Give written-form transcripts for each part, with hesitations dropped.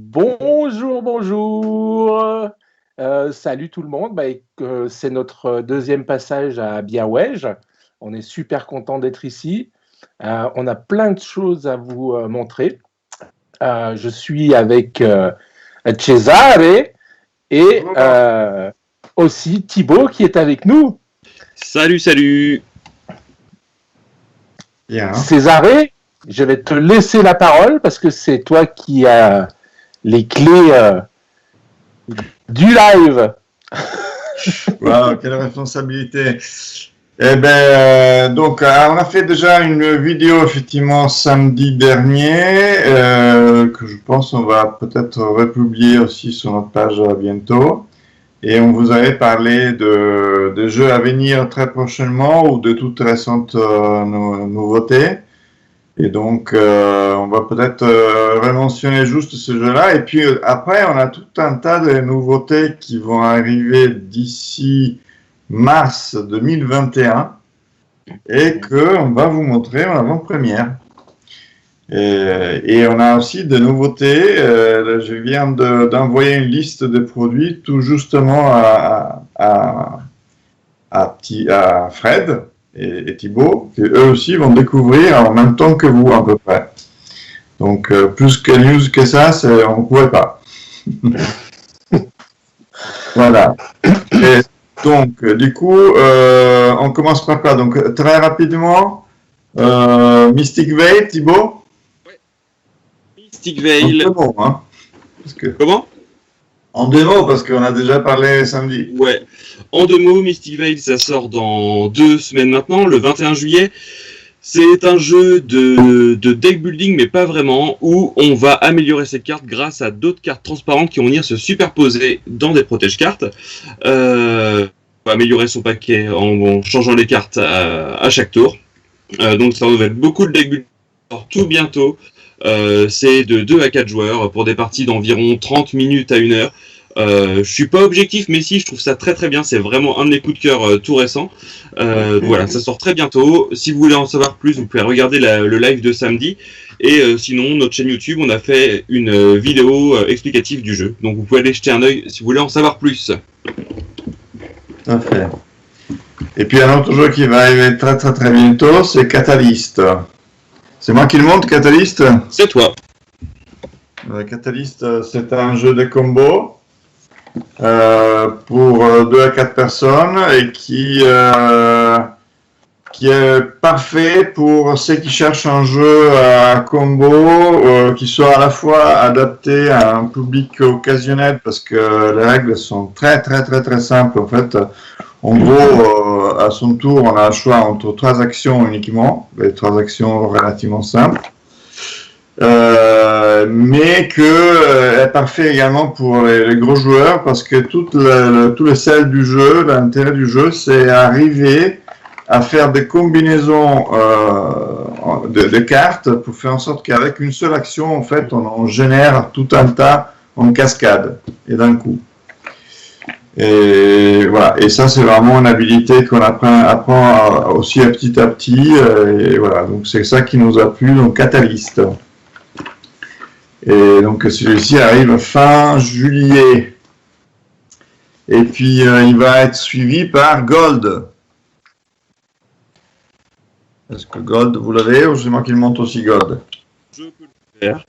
Bonjour, bonjour. Salut tout le monde. C'est notre deuxième passage à Biawage. On est super content d'être ici. On a plein de choses à vous montrer. Je suis avec Cesare et aussi Thibaut qui est avec nous. Salut, salut. Bien. Cesare, je vais te laisser la parole parce que c'est toi qui as les clés du live. Wow, quelle responsabilité. Eh bien, donc, on a fait déjà une vidéo, effectivement, samedi dernier, que je pense on va peut-être republier aussi sur notre page bientôt. Et on vous avait parlé de jeux à venir très prochainement ou de toutes récentes nouveautés. Et donc, on va peut-être rementionner juste ce jeu-là. Et puis après, on a tout un tas de nouveautés qui vont arriver d'ici mars 2021 et qu'on va vous montrer en avant-première. Et on a aussi des nouveautés. Je viens d'envoyer une liste de produits tout justement à Fred et Thibaut, qui eux aussi vont découvrir en même temps que vous à peu près. Donc plus que news que ça, on ne pouvait pas. Voilà. Et donc du coup, on commence par quoi? Donc très rapidement, Mystic Veil, Thibaut. Ouais. Mystic Veil. En deux mots, hein, Comment? En deux mots, parce qu'on a déjà parlé samedi. Ouais. En deux mots, Mystic Veil, ça sort dans 2 semaines maintenant, le 21 juillet. C'est un jeu de deck building, mais pas vraiment, où on va améliorer ses cartes grâce à d'autres cartes transparentes qui vont venir se superposer dans des protège-cartes. On va améliorer son paquet en changeant les cartes à chaque tour. Donc ça renouvelle beaucoup de deck building. Tout bientôt. C'est de 2 à 4 joueurs pour des parties d'environ 30 minutes à 1 heure. Je suis pas objectif, mais si, je trouve ça très très bien. C'est vraiment un de mes coups de cœur tout récent. Voilà, ça sort très bientôt. Si vous voulez en savoir plus, vous pouvez regarder le live de samedi. Et sinon, notre chaîne YouTube, on a fait une vidéo explicative du jeu. Donc vous pouvez aller jeter un œil si vous voulez en savoir plus. Tout à fait. Et puis un autre jeu qui va arriver très très très bientôt, c'est Catalyst. C'est moi qui le montre, Catalyst? C'est toi. Catalyst, c'est un jeu de combo pour 2 à 4 personnes et qui est parfait pour ceux qui cherchent un jeu à combo qui soit à la fois adapté à un public occasionnel parce que les règles sont très très très très simples. En fait, en gros, à son tour, on a un choix entre 3 actions uniquement, des 3 actions relativement simples. Mais que est parfait également pour les gros joueurs parce que tout le sel du jeu, l'intérêt du jeu, c'est arriver à faire des combinaisons de cartes pour faire en sorte qu'avec une seule action, en fait, on génère tout un tas en cascade et d'un coup. Et voilà. Et ça, c'est vraiment une habilité qu'on apprend aussi à petit. Et voilà. Donc c'est ça qui nous a plu, donc Catalyst. Et donc celui-ci arrive fin juillet. Et puis il va être suivi par Gold. Est-ce que Gold, vous l'avez ou c'est moi qui le montre aussi Gold? Je peux le faire.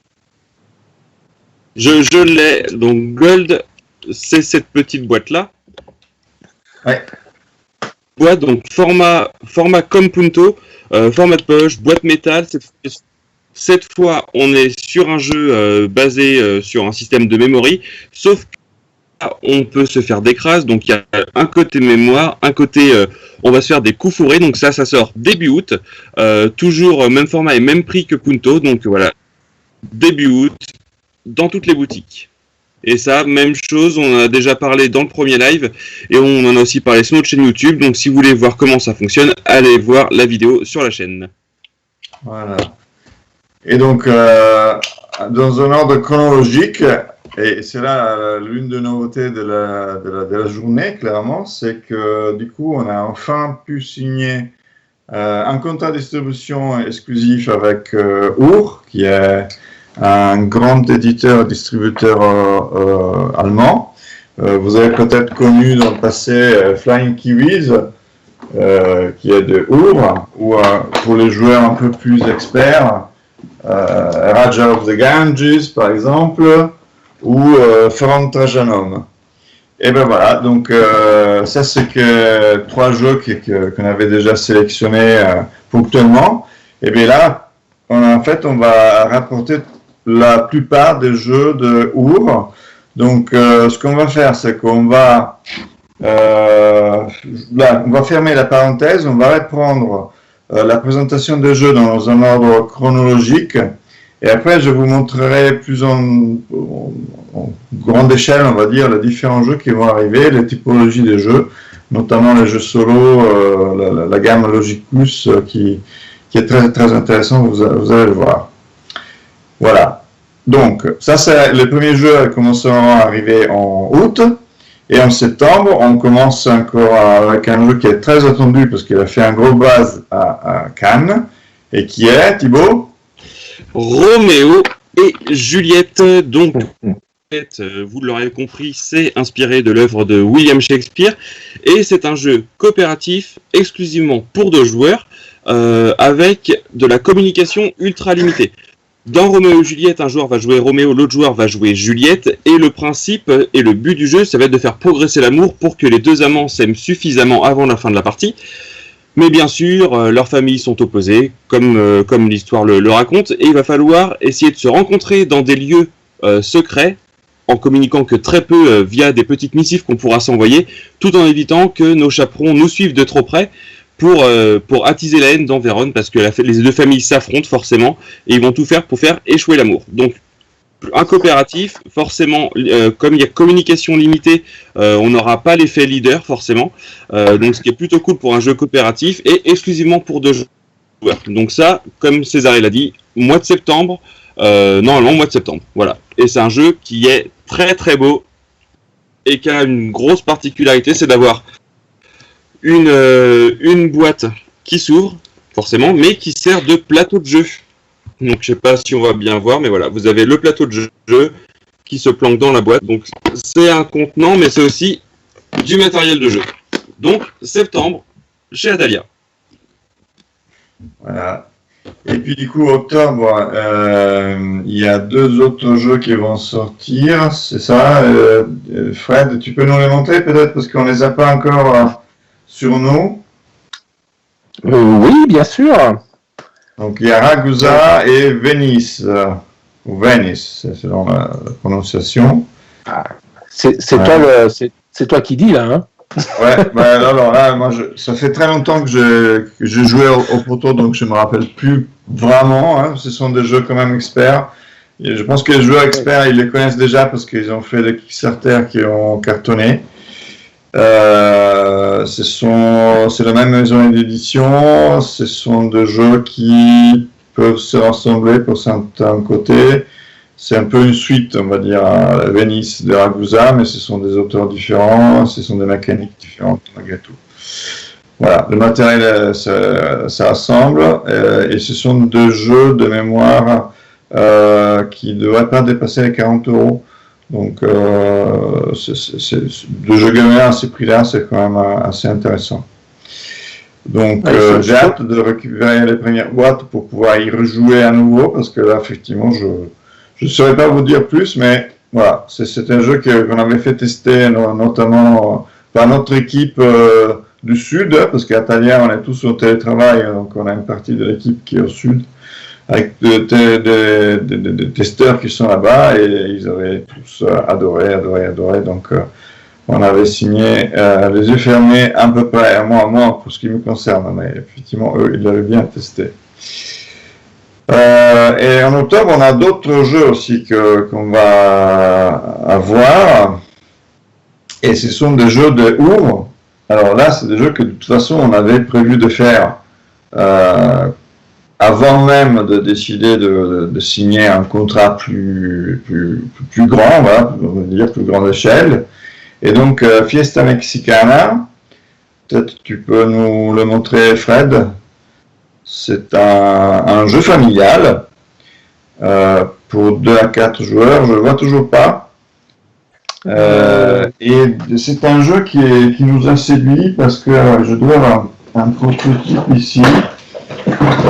Je l'ai. Donc Gold, c'est cette petite boîte-là. Ouais. Boîte, donc format comme Punto, format de poche, boîte métal. Cette fois, on est sur un jeu basé sur un système de memory, sauf qu'on peut se faire d'écrase. Donc il y a un côté mémoire, un côté on va se faire des coups fourrés. Donc ça sort début août, toujours même format et même prix que Punto. Donc voilà, début août dans toutes les boutiques. Et ça, même chose, on en a déjà parlé dans le premier live et on en a aussi parlé sur notre chaîne YouTube. Donc si vous voulez voir comment ça fonctionne, allez voir la vidéo sur la chaîne. Voilà. Et donc, dans un ordre chronologique, et c'est là l'une des nouveautés de la journée, clairement, c'est que du coup, on a enfin pu signer un contrat de distribution exclusif avec Our, qui est un grand éditeur et distributeur allemand. Vous avez peut-être connu dans le passé Flying Kiwis, qui est de Our, ou pour les joueurs un peu plus experts, Raja of the Ganges par exemple, ou Ferrand Trajanum. Et ben voilà, donc ça c'est que 3 jeux qu'on avait déjà sélectionnés ponctuellement. Et bien là, en fait, on va rapporter la plupart des jeux de Our. Donc ce qu'on va faire, c'est qu'on va là, on va fermer la parenthèse, on va reprendre la présentation des jeux dans un ordre chronologique. Et après, je vous montrerai plus en grande échelle, on va dire, les différents jeux qui vont arriver, les typologies des jeux, notamment les jeux solo, la gamme Logicus qui est très, très intéressant, vous allez le voir. Voilà. Donc, ça, c'est les premiers jeux qui commenceront à arriver en août. Et en septembre, on commence encore avec un jeu qui est très attendu parce qu'il a fait un gros buzz à Cannes. Et qui est, Thibaut ? Roméo et Juliette. Donc, vous l'aurez compris, c'est inspiré de l'œuvre de William Shakespeare. Et c'est un jeu coopératif exclusivement pour 2 joueurs avec de la communication ultra limitée. Dans Roméo et Juliette, un joueur va jouer Roméo, l'autre joueur va jouer Juliette, et le principe et le but du jeu, ça va être de faire progresser l'amour pour que les 2 amants s'aiment suffisamment avant la fin de la partie. Mais bien sûr, leurs familles sont opposées, comme l'histoire le raconte, et il va falloir essayer de se rencontrer dans des lieux secrets, en communiquant que très peu via des petites missives qu'on pourra s'envoyer, tout en évitant que nos chaperons nous suivent de trop près, pour attiser la haine dans Vérone, parce que les 2 familles s'affrontent forcément, et ils vont tout faire pour faire échouer l'amour. Donc, un coopératif, forcément, comme il y a communication limitée, on n'aura pas l'effet leader, forcément. Donc, ce qui est plutôt cool pour un jeu coopératif, et exclusivement pour 2 joueurs. Donc ça, comme César l'a dit, mois de septembre, normalement mois de septembre, voilà. Et c'est un jeu qui est très très beau, et qui a une grosse particularité, c'est d'avoir une boîte qui s'ouvre, forcément, mais qui sert de plateau de jeu. Donc je sais pas si on va bien voir, mais voilà, vous avez le plateau de jeu qui se planque dans la boîte. Donc c'est un contenant, mais c'est aussi du matériel de jeu. Donc septembre, chez Adalia. Voilà. Et puis du coup, octobre, il y a 2 autres jeux qui vont sortir, c'est ça. Fred, tu peux nous les montrer peut-être, parce qu'on les a pas encore sur nous. Oui, bien sûr. Donc il y a Ragusa et Venice, ou Venice, c'est selon la prononciation. C'est toi qui dis là, hein. Ouais, bah alors là, moi, ça fait très longtemps que je jouais au poteau, donc je me rappelle plus vraiment. Hein. Ce sont des jeux quand même experts. Et je pense que les joueurs experts, ils les connaissent déjà parce qu'ils ont fait des Kickstarter qui ont cartonné. C'est la même maison d'édition. Ce sont des jeux qui peuvent se rassembler pour certains côtés. C'est un peu une suite, on va dire, à Venice de Ragusa, mais ce sont des auteurs différents, ce sont des mécaniques différentes malgré tout. Voilà, le matériel, ça rassemble, et ce sont 2 jeux de mémoire qui ne devraient pas dépasser les 40 €. Donc, 2 jeux gamers à ces prix-là, c'est quand même assez intéressant. Donc, j'ai hâte de récupérer les premières boîtes pour pouvoir y rejouer à nouveau, parce que là, effectivement, je ne saurais pas vous dire plus, mais voilà, c'est un jeu qu'on avait fait tester notamment par notre équipe du Sud, parce qu'à Italia, on est tous au télétravail, donc on a une partie de l'équipe qui est au Sud, avec des testeurs qui sont là-bas, et ils avaient tous adoré, donc on avait signé les yeux fermés à peu près, moi pour ce qui me concerne, mais effectivement, eux, ils l'avaient bien testé. Et en octobre, on a d'autres jeux aussi qu'on va avoir. Et ce sont des jeux de Our. Alors là, c'est des jeux que de toute façon, on avait prévu de faire avant même de décider de signer un contrat plus grand, voilà, on va dire plus grande échelle. Et donc, Fiesta Mexicana, peut-être tu peux nous le montrer, Fred. C'est un jeu familial pour 2 à 4 joueurs, je ne vois toujours pas. Et c'est un jeu qui nous a séduit parce que je dois avoir un prototype ici.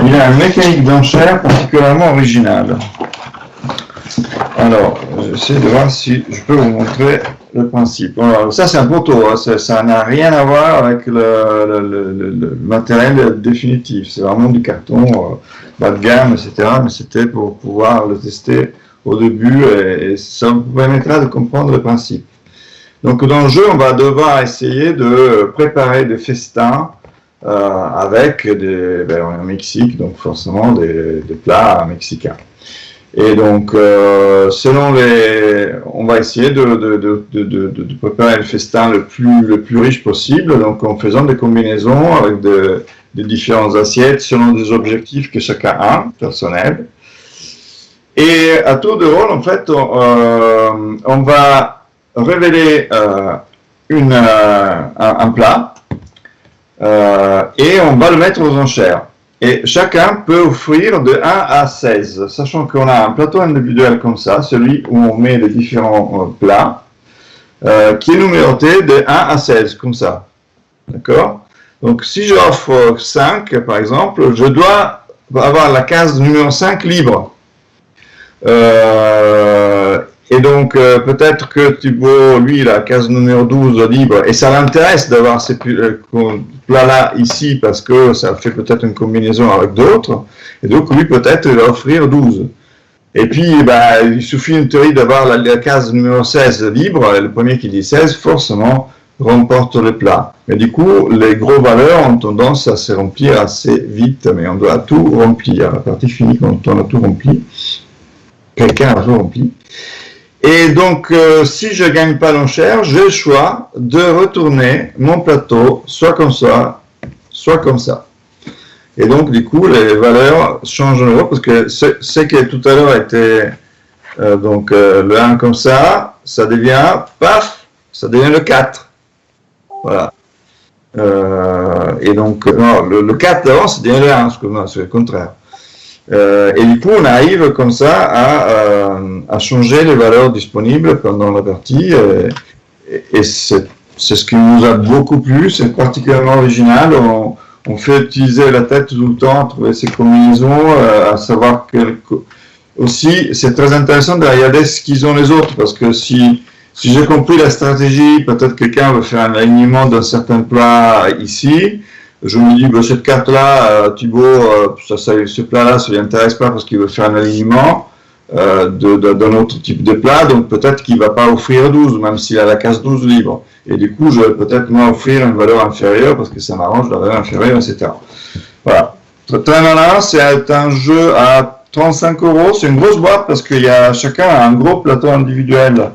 Il a une mécanique d'enchère particulièrement originale. Alors, j'essaie de voir si je peux vous montrer le principe. Alors, ça, c'est un proto, hein, ça n'a rien à voir avec le matériel définitif. C'est vraiment du carton, bas de gamme, etc. Mais c'était pour pouvoir le tester au début et ça vous permettra de comprendre le principe. Donc, dans le jeu, on va devoir essayer de préparer des festins avec on est au Mexique, donc forcément des plats mexicains. Et donc, on va essayer de préparer le festin le plus riche possible, donc en faisant des combinaisons avec des différentes assiettes selon des objectifs que chacun a, personnels. Et à tour de rôle, en fait, on va révéler un plat et on va le mettre aux enchères. Et chacun peut offrir de 1 à 16, sachant qu'on a un plateau individuel comme ça, celui où on met les différents plats, qui est numéroté de 1 à 16, comme ça. D'accord? Donc, si j'offre 5, par exemple, je dois avoir la case numéro 5 libre. Et donc, peut-être que Thibaut, lui, la case numéro 12 libre, et ça l'intéresse d'avoir ces plats-là ici, parce que ça fait peut-être une combinaison avec d'autres, et donc lui, peut-être, il va offrir 12. Et puis, il suffit une théorie d'avoir la case numéro 16 libre, et le premier qui dit 16, forcément, remporte le plat. Mais du coup, les gros valeurs ont tendance à se remplir assez vite, mais on doit tout remplir. La partie finie, quand on a tout rempli, quelqu'un a tout rempli. Et donc, si je ne gagne pas l'enchère, j'ai le choix de retourner mon plateau, soit comme ça, soit comme ça. Et donc, du coup, les valeurs changent en euros, parce que ce qui tout à l'heure était le 1 comme ça devient, paf, ça devient le 4. Voilà. Et donc, non, le 4 d'avant, ça devient le 1, c'est le contraire. Et du coup, on arrive comme ça à changer les valeurs disponibles pendant la partie. Et c'est ce qui nous a beaucoup plu, c'est particulièrement original. On fait utiliser la tête tout le temps, à trouver ces combinaisons, à savoir que aussi, c'est très intéressant de regarder ce qu'ils ont les autres, parce que si j'ai compris la stratégie, peut-être quelqu'un veut faire un alignement d'un certain plat ici. Je me dis, cette carte-là, Thibaut, ce plat-là, ça ne lui intéresse pas parce qu'il veut faire un alignement d'un autre type de plat, donc peut-être qu'il ne va pas offrir 12, même s'il a la case 12 libre. Et du coup, je vais peut-être moi offrir une valeur inférieure parce que ça m'arrange la valeur inférieure, etc. Voilà. Très malin, c'est un jeu à 35 €. C'est une grosse boîte parce que chacun a un gros plateau individuel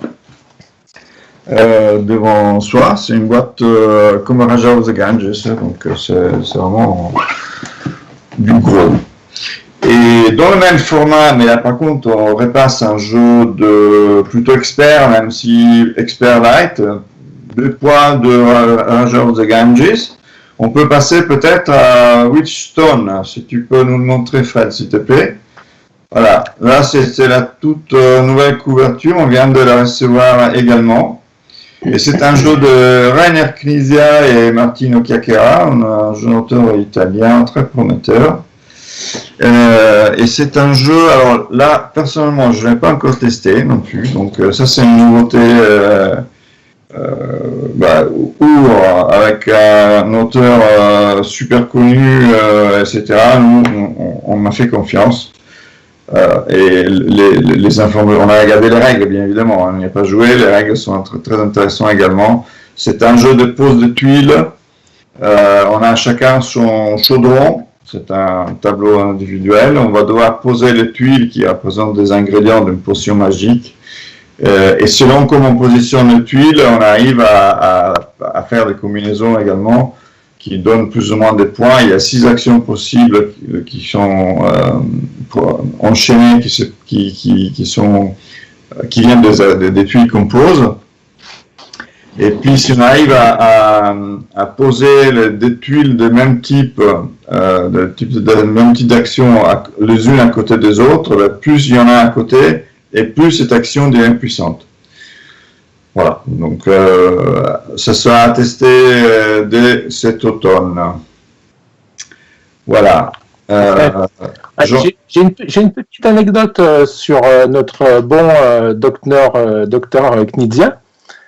devant soi. C'est une boîte comme Raja of the Ganges, donc c'est vraiment du gros. Et dans le même format, mais là par contre on repasse un jeu de plutôt expert, même si expert light, 2 points de Raja of the Ganges. On peut passer peut-être à Witchstone, si tu peux nous le montrer, Fred, s'il te plaît. Voilà, là c'est la toute nouvelle couverture, on vient de la recevoir également. Et c'est un jeu de Rainer Knizia et Martino Chiacchiera, un jeune auteur italien très prometteur. Et c'est un jeu, alors là, personnellement, je ne l'ai pas encore testé non plus, donc ça c'est une nouveauté, avec un auteur super connu, etc., nous, on m'a fait confiance. Et les informations, on a regardé les règles, bien évidemment, on n'y a pas joué, les règles sont très intéressantes également. C'est un jeu de pose de tuiles, on a chacun son chaudron, c'est un tableau individuel, on va devoir poser les tuiles qui représentent des ingrédients d'une potion magique, et selon comment on positionne les tuiles, on arrive à faire des combinaisons également, qui donne plus ou moins des points. Il y a 6 actions possibles qui sont enchaînées, qui viennent des tuiles qu'on pose. Et puis, si on arrive à poser des tuiles de même type, de même type d'action les unes à côté des autres, ben, plus il y en a à côté, et plus cette action devient puissante. Voilà, donc ça sera testé dès cet automne. Voilà. J'ai une petite anecdote sur notre bon docteur Knizia.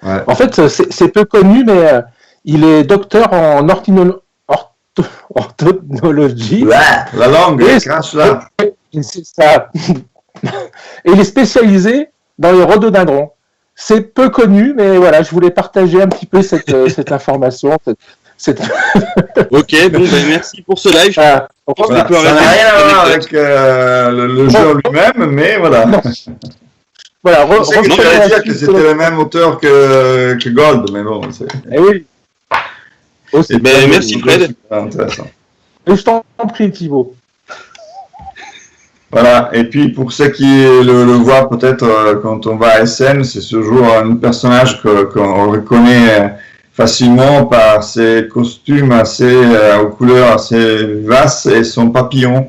Ouais. En fait, c'est peu connu, mais il est docteur en orthonologie. La langue, crache là. C'est ça. Et il est spécialisé dans les rhododendrons. C'est peu connu, mais voilà, je voulais partager un petit peu cette information. Ok, bon, ben merci pour ce live. Voilà. Ça n'a rien à voir avec le jeu lui-même, mais voilà. Voilà, on allait dire que c'était le même auteur que Gold, mais bon. Eh oui. Aussi, ben, merci Fred. Intéressant. Et je t'en prie, Thibaut. Voilà, et puis pour ceux qui le voient peut-être quand on va à Essen, c'est toujours un personnage qu'on reconnaît facilement par ses costumes aux couleurs assez vivaces et son papillon,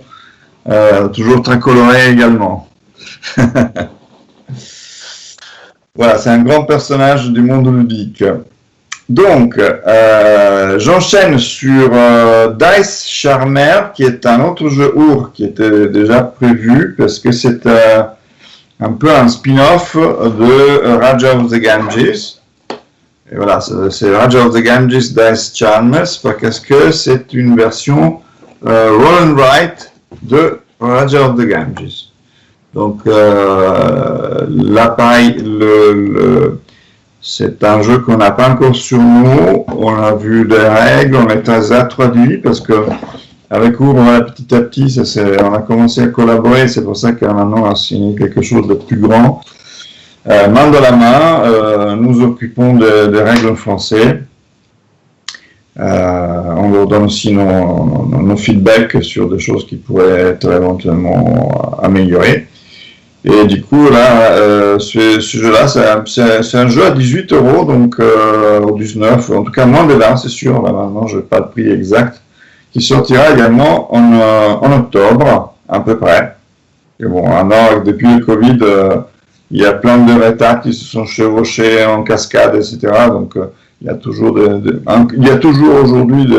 toujours très coloré également. Voilà, c'est un grand personnage du monde ludique. Donc, j'enchaîne sur Dice Charmer, qui est un autre jeu OUR qui était déjà prévu, parce que c'est un peu un spin-off de Raja of the Ganges. Et voilà, c'est Raja of the Ganges Dice Charmers, parce que c'est une version roll and write de Raja of the Ganges. Donc, l'appareil, c'est un jeu qu'on n'a pas encore sur nous. On a vu des règles, on les a traduits parce que avec OUR, petit à petit, on a commencé à collaborer. C'est pour ça que maintenant on a signé quelque chose de plus grand. Main dans la main, nous occupons des règles en français. On leur donne aussi nos feedbacks sur des choses qui pourraient être éventuellement améliorées. Et du coup, là, ce jeu-là, c'est un jeu à 18 €, donc au 19, en tout cas moins de 20, c'est sûr. Là, maintenant, je n'ai pas le prix exact, qui sortira également en octobre, à peu près. Et bon, maintenant, depuis le Covid, il y a plein de rétats qui se sont chevauchés en cascade, etc. Donc, il y a toujours aujourd'hui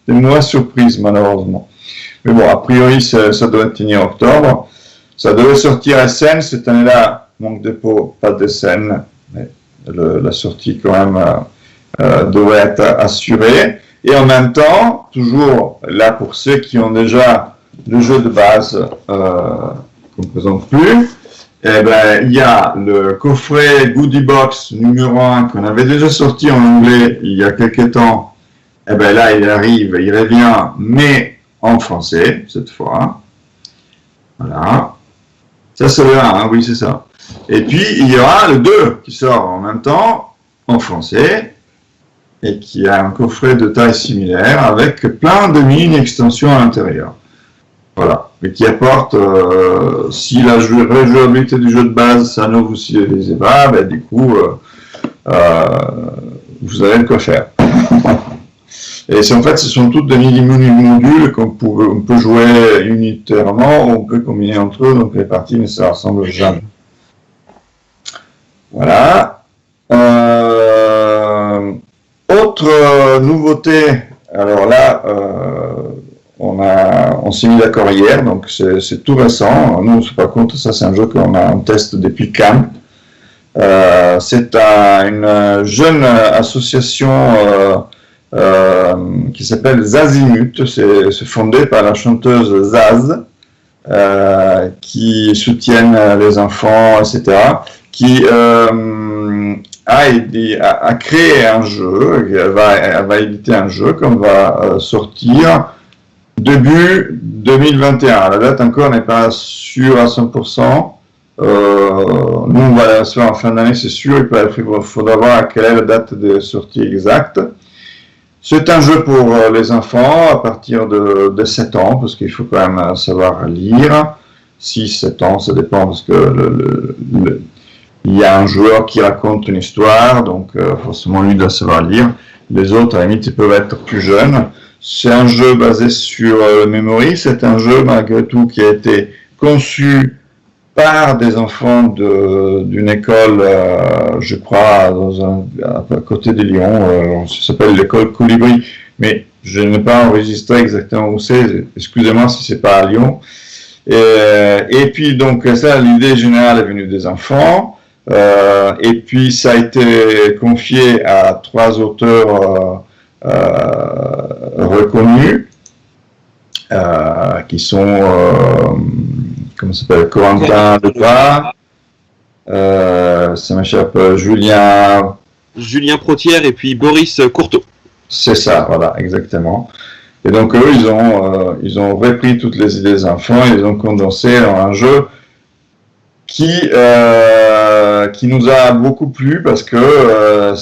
des mauvaises surprises, malheureusement. Mais bon, a priori, ça doit tenir octobre. Ça devait sortir à Essen cette année-là, manque de peau, pas de scène, mais la sortie quand même devrait être assurée. Et en même temps, toujours là pour ceux qui ont déjà le jeu de base qu'on ne présente plus, eh ben, il y a le coffret Goodie Box numéro 1 qu'on avait déjà sorti en anglais il y a quelques temps. Eh ben là, il revient, mais en français cette fois. Voilà. Ça, c'est le 1, hein, oui, c'est ça. Et puis, il y aura le 2 qui sort en même temps, en français, et qui a un coffret de taille similaire, avec plein de mini-extensions à l'intérieur. Voilà. Et qui apporte, si la rejouabilité du jeu de base, ça ne vous suffisait pas, ben, du coup, vous avez de quoi faire. Et en fait, ce sont toutes des mini-modules qu'on peut jouer unitairement, on peut combiner entre eux, donc les parties ne se ressemblent jamais. Voilà. Autre nouveauté, alors là, on s'est mis d'accord hier, donc c'est tout récent. Nous, on ne se rend pas compte, ça c'est un jeu qu'on a en test depuis Cannes. C'est une jeune association qui s'appelle Zazimut, c'est fondé par la chanteuse Zaz, qui soutiennent les enfants, etc., qui a créé un jeu, elle va éditer un jeu qu'on va sortir début 2021. La date encore n'est pas sûre à 100%. Nous, on va la faire en fin d'année, c'est sûr. Il faudra voir à quelle est la date de sortie exacte. C'est un jeu pour les enfants à partir de 7 ans, parce qu'il faut quand même savoir lire. 6, 7 ans, ça dépend, parce que il y a un joueur qui raconte une histoire, donc forcément lui doit savoir lire. Les autres, à la limite, ils peuvent être plus jeunes. C'est un jeu basé sur Memory. C'est un jeu, malgré tout, qui a été conçu par des enfants d'une école, je crois, à côté de Lyon. Ça s'appelle l'école Colibri. Mais je n'ai pas enregistré exactement où c'est. Excusez-moi si c'est pas à Lyon. Et puis, donc, ça, l'idée générale est venue des enfants. Et puis ça a été confié à 3 auteurs reconnus qui sont comment ça s'appelle, Corentin Lepard, ça m'échappe, Julien Protière et puis Boris Courteau. C'est ça, voilà, exactement. Et donc eux, ils ont repris toutes les idées des enfants et ils ont condensé en un jeu qui nous a beaucoup plu parce que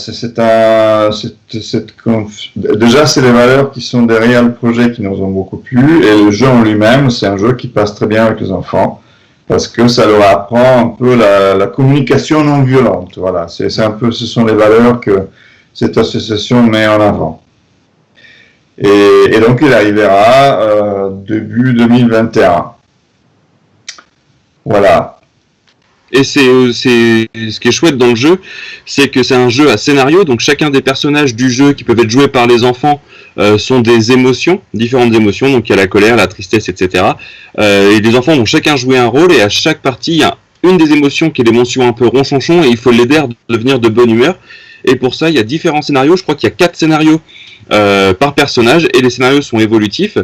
déjà c'est les valeurs qui sont derrière le projet qui nous ont beaucoup plu, et le jeu en lui-même, c'est un jeu qui passe très bien avec les enfants parce que ça leur apprend un peu la communication non violente. Voilà, c'est un peu, ce sont les valeurs que cette association met en avant. Et donc il arrivera début 2021. Voilà. Et c'est ce qui est chouette dans le jeu, c'est que c'est un jeu à scénario, donc chacun des personnages du jeu qui peuvent être joués par les enfants sont des émotions, différentes émotions, donc il y a la colère, la tristesse, etc. Et les enfants vont chacun jouer un rôle, et à chaque partie, il y a une des émotions qui est l'émotion un peu ronchonchon, et il faut l'aider à devenir de bonne humeur. Et pour ça, il y a différents scénarios, je crois qu'il y a 4 scénarios par personnage, et les scénarios sont évolutifs.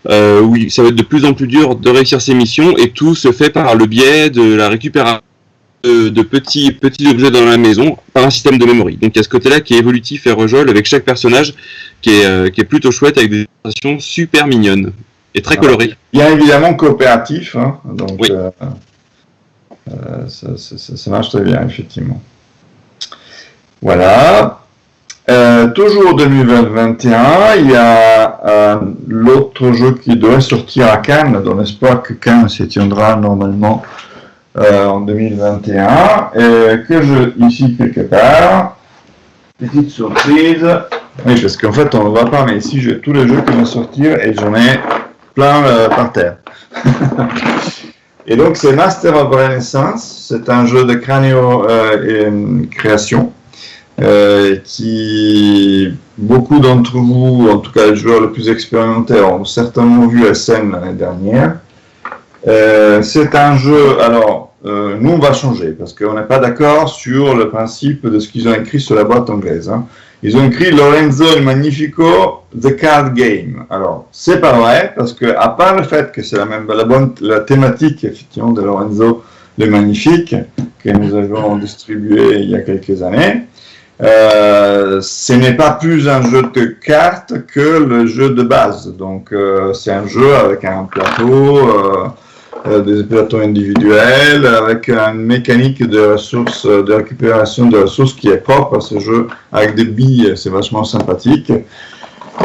Oui, ça va être de plus en plus dur de réussir ces missions, et tout se fait par le biais de la récupération de petits objets dans la maison par un système de memory. Donc il y a ce côté-là qui est évolutif et rejouable avec chaque personnage qui est plutôt chouette, avec des illustrations super mignonnes et très colorées. Il y a évidemment coopératif, hein, donc oui. Ça marche très bien, effectivement. Voilà. Toujours 2021, il y a l'autre jeu qui doit sortir à Cannes, dans l'espoir que Cannes s'y tiendra normalement en 2021, et que je, ici quelque part, petite surprise, oui, parce qu'en fait on ne le voit pas, mais ici j'ai tous les jeux qui vont sortir et j'en ai plein par terre. Et donc c'est Master of Renaissance, c'est un jeu de Cranio création. Qui beaucoup d'entre vous, en tout cas les joueurs les plus expérimentés, ont certainement vu SN l'année dernière. C'est un jeu, alors nous on va changer parce qu'on n'est pas d'accord sur le principe de ce qu'ils ont écrit sur la boîte anglaise. Hein. Ils ont écrit Lorenzo il Magnifico, The Card Game. Alors c'est pas vrai parce que à part le fait que c'est la thématique effectivement de Lorenzo le Magnifique que nous avons distribué il y a quelques années. Ce n'est pas plus un jeu de cartes que le jeu de base. Donc, c'est un jeu avec un plateau, des plateaux individuels, avec une mécanique de ressources, de récupération de ressources qui est propre à ce jeu, avec des billes, c'est vachement sympathique.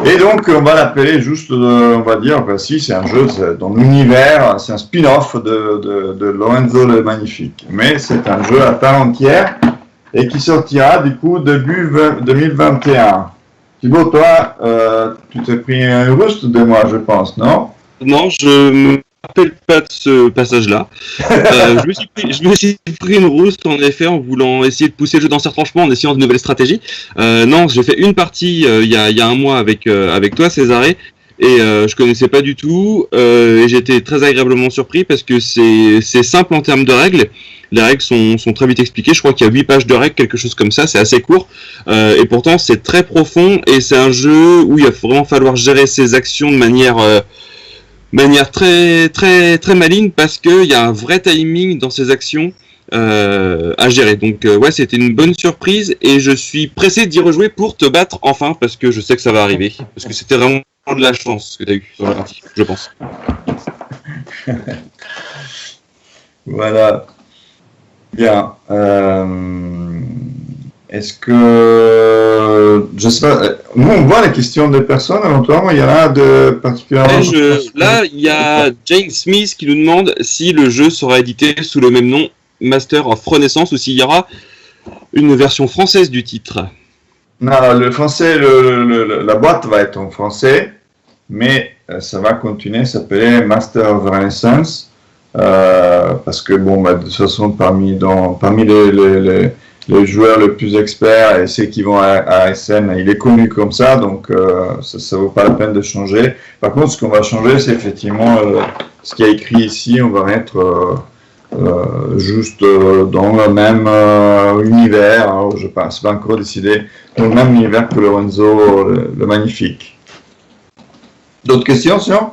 Et donc, on va l'appeler juste, on va dire, ben, si, c'est un jeu dans l'univers, c'est un spin-off de Lorenzo le Magnifique. Mais c'est un jeu à part entière, et qui sortira du coup début 2021. Thibaut, toi, tu t'es pris un roost de moi, je pense, non? Non, je me rappelle pas de ce passage-là. Je me suis pris une roost en effet en voulant essayer de pousser le jeu dans ses retranchements, en essayant de nouvelles stratégies. Non, j'ai fait une partie il y a un mois avec toi, Césaré, et je connaissais pas du tout, et j'étais très agréablement surpris parce que c'est simple en termes de règles. Les règles sont très vite expliquées, je crois qu'il y a 8 pages de règles, quelque chose comme ça, c'est assez court, et pourtant c'est très profond, et c'est un jeu où il va vraiment falloir gérer ses actions de manière très, très, très maligne, parce qu'il y a un vrai timing dans ses actions à gérer. Donc ouais, c'était une bonne surprise, et je suis pressé d'y rejouer pour te battre enfin, parce que je sais que ça va arriver, parce que c'était vraiment de la chance que tu as eu sur la partie, je pense. Voilà. Bien. Est-ce que... Je sais pas. Nous, on voit les questions des personnes, éventuellement, il y en a de particulièrement... Là, il y a Jane Smith qui nous demande si le jeu sera édité sous le même nom Master of Renaissance ou s'il y aura une version française du titre. Non, le français, la boîte va être en français, mais ça va continuer à s'appeler Master of Renaissance, parce que bon, de toute façon, parmi les joueurs les plus experts et ceux qui vont à ASM, il est connu comme ça, donc ça vaut pas la peine de changer. Par contre, ce qu'on va changer, c'est effectivement ce qui est écrit ici, on va mettre juste dans le même univers, hein, je pense, c'est pas encore décidé, dans le même univers que Lorenzo le Magnifique. D'autres questions, sinon?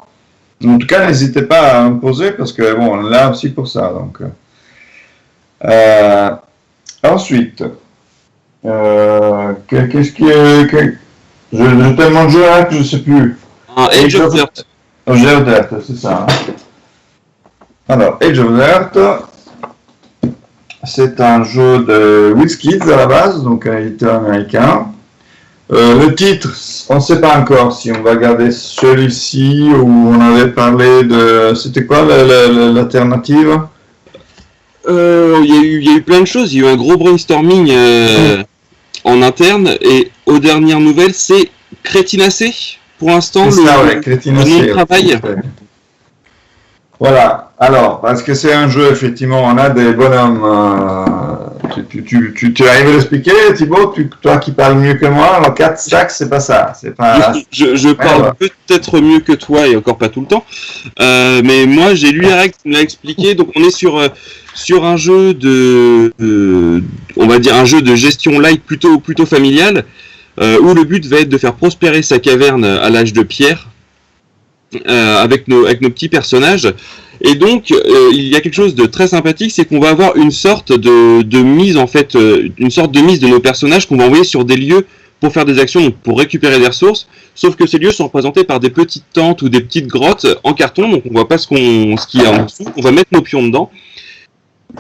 En tout cas, n'hésitez pas à me poser, parce que bon, on est là aussi pour ça. Donc, ensuite, qu'est-ce qui est... Je tellement de jeux là que je ne sais plus. Age of Dirt. Age of Dirt, c'est ça. Hein. Alors, Age of Dirt, c'est un jeu de WizKids à la base, donc un éditeur américain. Le titre, on ne sait pas encore si on va garder celui-ci ou on avait parlé de... C'était quoi l'alternative? Il y a eu plein de choses. Il y a eu un gros brainstorming en interne et aux dernières nouvelles, c'est Crétinacé. Pour l'instant, le nom de travail. Voilà. Alors, parce que c'est un jeu, effectivement, on a des bonhommes. Tu arrives à l'expliquer, Thibaut, toi qui parles mieux que moi, alors 4 stacks, c'est pas ça. C'est pas... Je parle peut-être mieux que toi et encore pas tout le temps. Mais moi, j'ai lu les règles, tu me l'as expliqué. Donc, on est sur un jeu on va dire un jeu de gestion light plutôt familial, où le but va être de faire prospérer sa caverne à l'âge de pierre avec nos petits personnages. Et donc, il y a quelque chose de très sympathique, c'est qu'on va avoir une sorte de mise, en fait, une sorte de mise de nos personnages qu'on va envoyer sur des lieux pour faire des actions, donc pour récupérer des ressources. Sauf que ces lieux sont représentés par des petites tentes ou des petites grottes en carton, donc on voit pas ce qu'il y a en dessous. On va mettre nos pions dedans.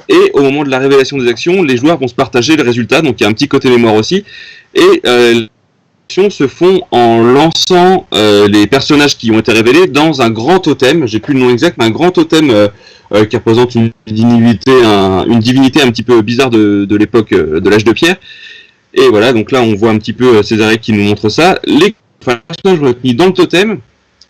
Et au moment de la révélation des actions, les joueurs vont se partager le résultat, donc il y a un petit côté mémoire aussi. Et les actions se font en lançant les personnages qui ont été révélés dans un grand totem, j'ai plus le nom exact, mais un grand totem qui représente une divinité un petit peu bizarre de l'époque de l'âge de pierre. Et voilà, donc là on voit un petit peu Césarec qui nous montre ça. Les personnages vont être mis dans le totem.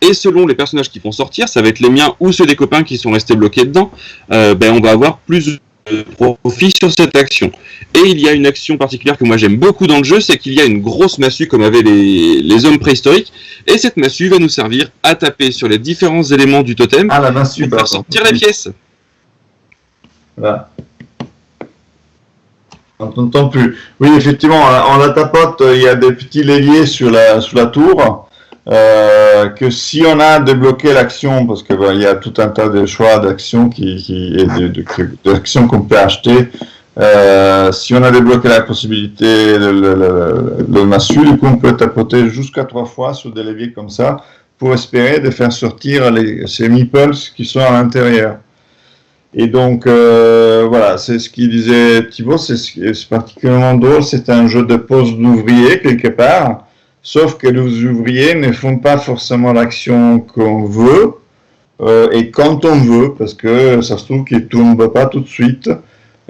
Et selon les personnages qui vont sortir, ça va être les miens ou ceux des copains qui sont restés bloqués dedans, on va avoir plus de profit sur cette action. Et il y a une action particulière que moi j'aime beaucoup dans le jeu, c'est qu'il y a une grosse massue comme avaient les hommes préhistoriques, et cette massue va nous servir à taper sur les différents éléments du totem la massue, pour faire sortir les pièces. Voilà. On n'entend plus. Oui, effectivement, on la tapote, il y a des petits leviers sur la tour. Que si on a débloqué l'action, parce que il y a tout un tas de choix d'actions d'actions qu'on peut acheter, si on a débloqué la possibilité le massue, du coup on peut tapoter jusqu'à 3 fois sur des leviers comme ça pour espérer de faire sortir ces meeples qui sont à l'intérieur. Et donc voilà, c'est ce qu'il disait Thibaut, c'est particulièrement drôle, c'est un jeu de pose d'ouvrier quelque part. Sauf que les ouvriers ne font pas forcément l'action qu'on veut et quand on veut, parce que ça se trouve qu'ils ne tombent pas tout de suite.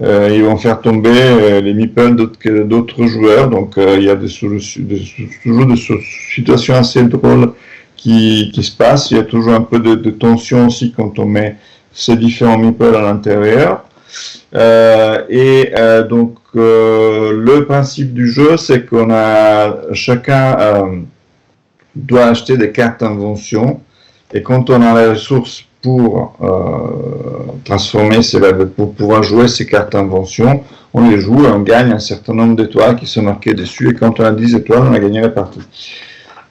Ils vont faire tomber les meeples d'autres joueurs. Donc il y a toujours des situations assez drôles qui se passent. Il y a toujours un peu de tension aussi quand on met ces différents meeples à l'intérieur. Donc le principe du jeu, c'est qu'on a chacun doit acheter des cartes d'invention, et quand on a les ressources pour transformer pour pouvoir jouer ces cartes d'invention, on les joue et on gagne un certain nombre d'étoiles qui sont marquées dessus, et quand on a 10 étoiles, on a gagné la partie.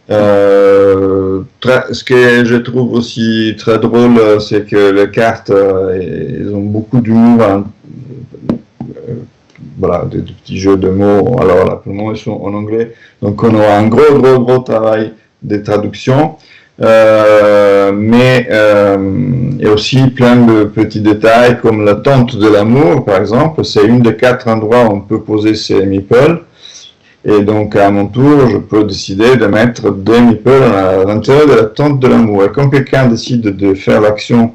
Ce que je trouve aussi très drôle, c'est que les cartes, ils ont beaucoup d'humour, voilà, des petits jeux de mots. Alors là, pour le moment, ils sont en anglais, donc on aura un gros travail des traductions, mais il y a aussi plein de petits détails comme la tente de l'amour, par exemple. C'est une des 4 endroits où on peut poser ses meeples. Et donc, à mon tour, je peux décider de mettre des meeples à l'intérieur de la tente de l'amour. Et quand quelqu'un décide de faire l'action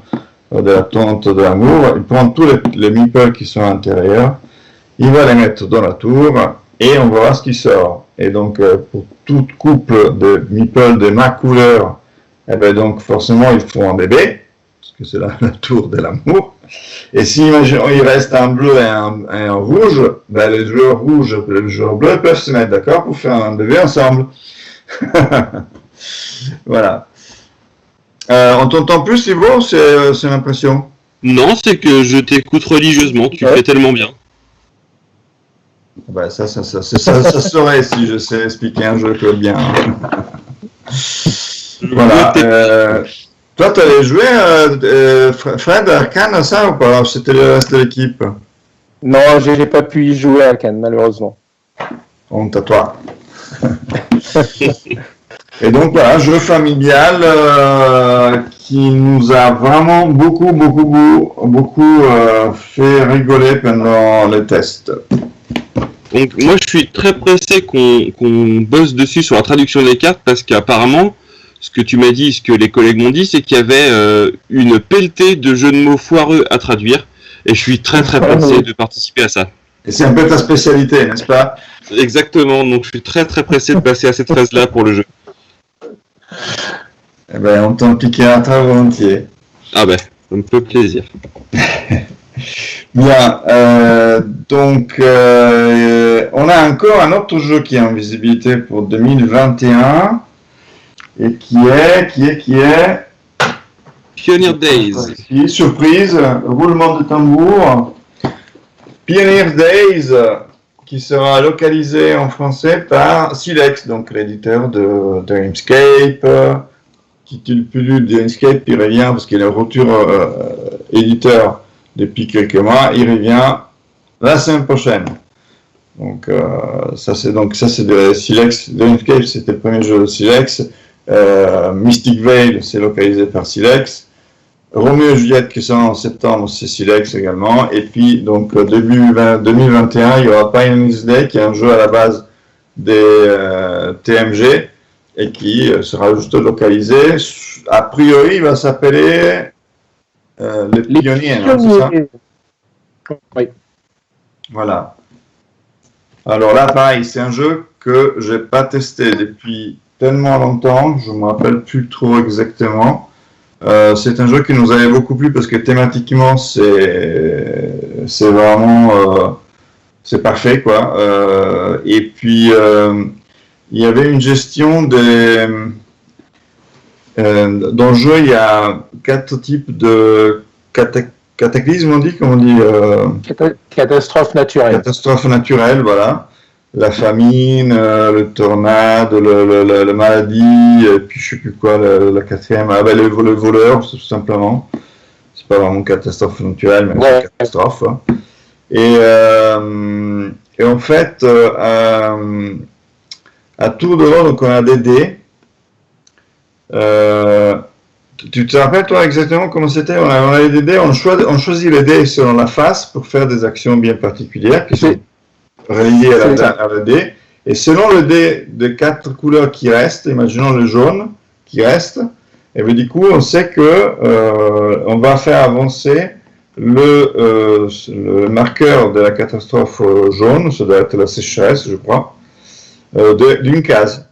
de la tente de l'amour, il prend tous les meeples qui sont à l'intérieur, il va les mettre dans la tour et on va voir ce qui sort. Et donc, pour toute couple de meeples de ma couleur, eh ben donc forcément il faut un bébé, parce que c'est la tour de l'amour. Et si, imaginons, il reste un bleu et un rouge, ben les joueurs rouges et les joueurs bleus peuvent se mettre d'accord pour faire un bébé ensemble. Voilà. On t'entend plus, Ivo, c'est l'impression? Non, c'est que je t'écoute religieusement, tu fais tellement bien. Ben, ça serait si je sais expliquer un jeu que bien. Voilà. Toi, tu allais jouer, Fred, à Cannes, ça ou pas? C'était le reste de l'équipe? Non, j'ai pas pu y jouer à Cannes, malheureusement. Honte à toi. Et donc voilà, un jeu familial qui nous a vraiment beaucoup fait rigoler pendant les tests. Donc moi je suis très pressé qu'on bosse dessus sur la traduction des cartes parce qu'apparemment, ce que tu m'as dit, ce que les collègues m'ont dit, c'est qu'il y avait une pelletée de jeux de mots foireux à traduire et je suis très pressé de participer à ça. Et c'est un peu ta spécialité, n'est-ce pas? Exactement, donc je suis très pressé de passer à cette phase-là pour le jeu. Eh ben, on t'en piquera très volontiers. Ah ben, ça me fait plaisir. Bien, donc on a encore un autre jeu qui est en visibilité pour 2021 et qui est Pioneer Days. Ici, surprise, roulement de tambour. Pioneer Days, qui sera localisé en français par Silex, donc l'éditeur de Dreamscape, qui n'est plus lu de Dreamscape, il revient parce qu'il est en retour éditeur depuis quelques mois, il revient la semaine prochaine. Donc ça c'est de Silex. Dreamscape, c'était le premier jeu de Silex. Mystic Veil, c'est localisé par Silex. Roméo et Juliette qui sort en septembre, c'est Silex également. Et puis, donc, début 2021, il y aura Pioneers Day, qui est un jeu à la base des TMG et qui sera juste localisé. A priori, il va s'appeler les Pionniers, hein, c'est ça? Oui. Voilà. Alors là, pareil, c'est un jeu que je n'ai pas testé depuis tellement longtemps, je ne me rappelle plus trop exactement. C'est un jeu qui nous avait beaucoup plu parce que thématiquement c'est vraiment c'est parfait quoi. Et puis il y avait une gestion des dans le jeu il y a 4 types de cataclysmes, on dit, comment on dit Catastrophe naturelle. Catastrophe naturelle, voilà. La famine, le tornade, la maladie, et puis je sais plus quoi, la quatrième, le voleur, tout simplement. C'est pas vraiment une catastrophe naturelle, mais c'est une catastrophe. Hein. Et en fait, à tour de rôle, donc on a des dés. Tu te rappelles toi exactement comment c'était? On a des dés, on choisit les dés selon la face pour faire des actions bien particulières qui sont relié à la dé, et selon le dé de 4 couleurs qui restent, imaginons le jaune qui reste, et bien du coup on sait que on va faire avancer le marqueur de la catastrophe jaune, ça doit être la sécheresse je crois, d'une case.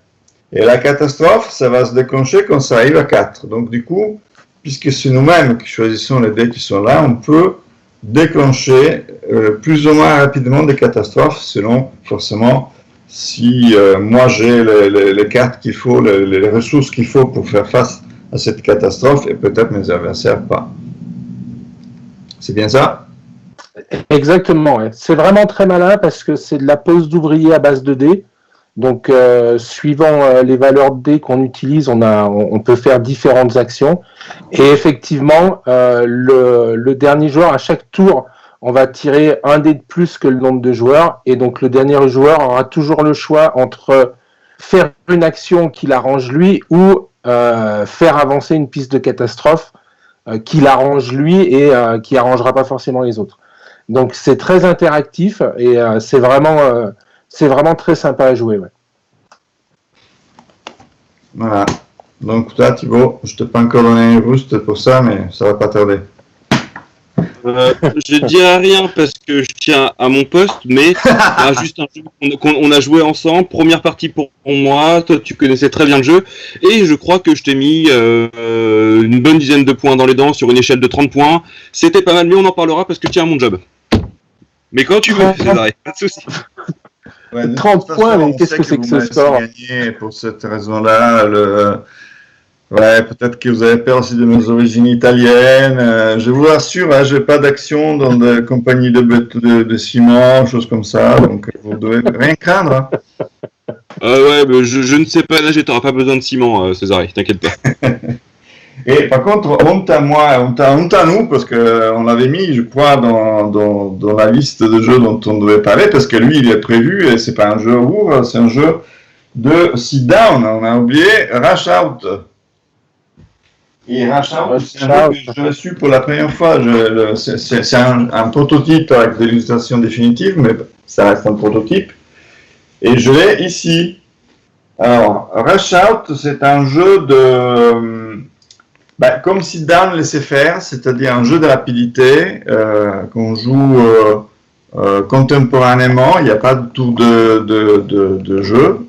Et la catastrophe, ça va se déclencher quand ça arrive à 4. Donc du coup, puisque c'est nous-mêmes qui choisissons les dés qui sont là, on peut déclencher plus ou moins rapidement des catastrophes selon forcément si moi j'ai les cartes qu'il faut, les ressources qu'il faut pour faire face à cette catastrophe et peut-être mes adversaires pas. C'est bien ça? Exactement, ouais. C'est vraiment très malin parce que c'est de la pose d'ouvrier à base de dés. Donc, suivant les valeurs de dés qu'on utilise, on peut faire différentes actions. Et effectivement, le dernier joueur, à chaque tour, on va tirer un dé de plus que le nombre de joueurs. Et donc, le dernier joueur aura toujours le choix entre faire une action qui l'arrange lui ou faire avancer une piste de catastrophe qui l'arrange lui et qui arrangera pas forcément les autres. Donc, c'est très interactif et c'est vraiment très sympa à jouer. Ouais. Voilà. Donc là, Thibaut, je ne t'ai pas encore donné un boost pour ça, mais ça va pas tarder. Je dirais rien parce que je tiens à mon poste, mais juste un jeu qu'on a joué ensemble. Première partie pour moi, toi tu connaissais très bien le jeu, et je crois que je t'ai mis une bonne dizaine de points dans les dents sur une échelle de 30 points. C'était pas mal, mais on en parlera parce que je tiens à mon job. Mais quand tu veux, César, pas de soucis. Ouais, de 30 toute façon, points, mais on qu'est-ce sait que c'est que vous ce m'avez score? gagné pour cette raison-là. Ouais, peut-être que vous avez peur aussi de mes origines italiennes. Je vous rassure, hein, je n'ai pas d'action dans des compagnies de ciment, choses comme ça. Donc, vous ne devez rien craindre. Hein. Ouais, mais je ne sais pas nager, t'auras pas besoin de ciment, César, t'inquiète pas. Et par contre, honte à moi, honte à nous, parce qu'on l'avait mis, je crois, dans la liste de jeux dont on devait parler, parce que lui, il est prévu, et c'est pas un jeu ouvre, c'est un jeu de sit-down. On a oublié Rush Out. Et Rush Out, c'est un jeu que je l'ai su pour la première fois. C'est un prototype avec des illustrations définitives, mais ça reste un prototype. Et je l'ai ici. Alors, Rush Out, c'est un jeu de... comme sit-down laissez faire, c'est-à-dire un jeu de rapidité qu'on joue contemporanément. Il n'y a pas de tour de jeu,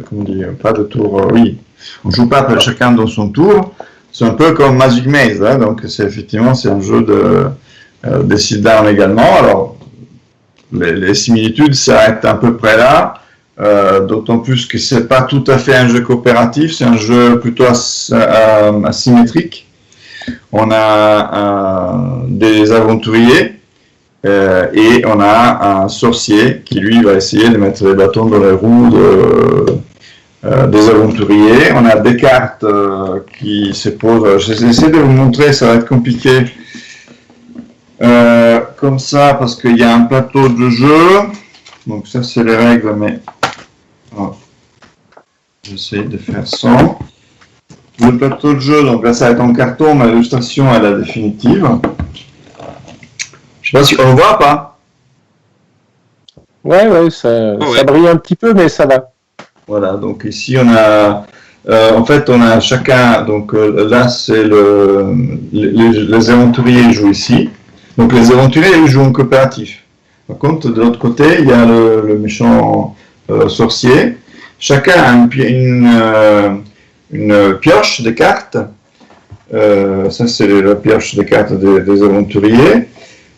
comment dire, pas de tour. Oui, on joue pas chacun dans son tour. C'est un peu comme Magic Maze, hein, donc c'est un jeu de sit-down également. Alors les similitudes s'arrêtent à peu près là. D'autant plus que c'est pas tout à fait un jeu coopératif, c'est un jeu plutôt asymétrique. On a des aventuriers et on a un sorcier qui lui va essayer de mettre les bâtons dans les roues des aventuriers. On a des cartes qui se posent. J'essaie de vous montrer, ça va être compliqué comme ça parce qu'il y a un plateau de jeu. Donc ça c'est les règles, mais j'essaie de faire ça. Le plateau de jeu, donc là ça va être en carton, mais l'illustration est la définitive. Je sais pas si on le voit pas. Ouais, ça brille un petit peu, mais ça va. Voilà, donc ici on a, en fait on a chacun, donc là c'est les aventuriers jouent ici. Donc les aventuriers ils jouent en coopératif. Par contre, de l'autre côté, il y a le méchant sorcier. Chacun a une pioche de cartes. Ça, c'est la pioche de cartes des aventuriers.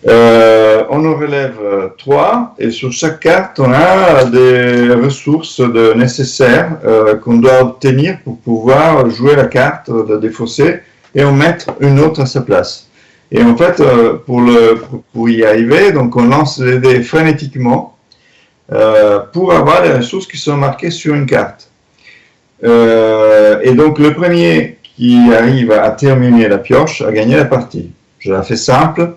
On en relève 3 et sur chaque carte, on a des ressources nécessaires qu'on doit obtenir pour pouvoir jouer la carte, la défausser et en mettre une autre à sa place. Et en fait, pour y arriver, donc on lance les dés frénétiquement pour avoir les ressources qui sont marquées sur une carte. Et donc le premier qui arrive à terminer la pioche a gagné la partie. Je la fais simple.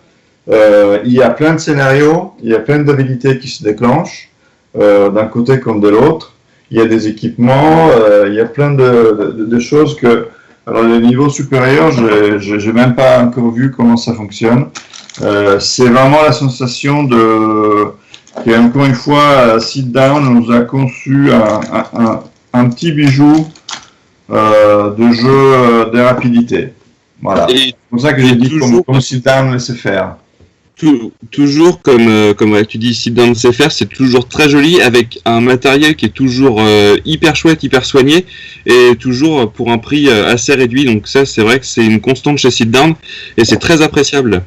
Il y a plein de scénarios, il y a plein d'habilités qui se déclenchent d'un côté comme de l'autre. Il y a des équipements, il y a plein de choses que... Alors, le niveau supérieur, je n'ai même pas encore vu comment ça fonctionne. C'est vraiment la sensation que, encore une fois, Sit-Down nous a conçu un petit bijou de jeu de rapidité. Voilà. C'est pour ça que j'ai dit comme Sit-Down laissez faire. Toujours comme tu dis, Sit-Down laissez faire, c'est toujours très joli avec un matériel qui est toujours hyper chouette, hyper soigné et toujours pour un prix assez réduit. Donc ça, c'est vrai que c'est une constante chez Sit-Down et c'est très appréciable.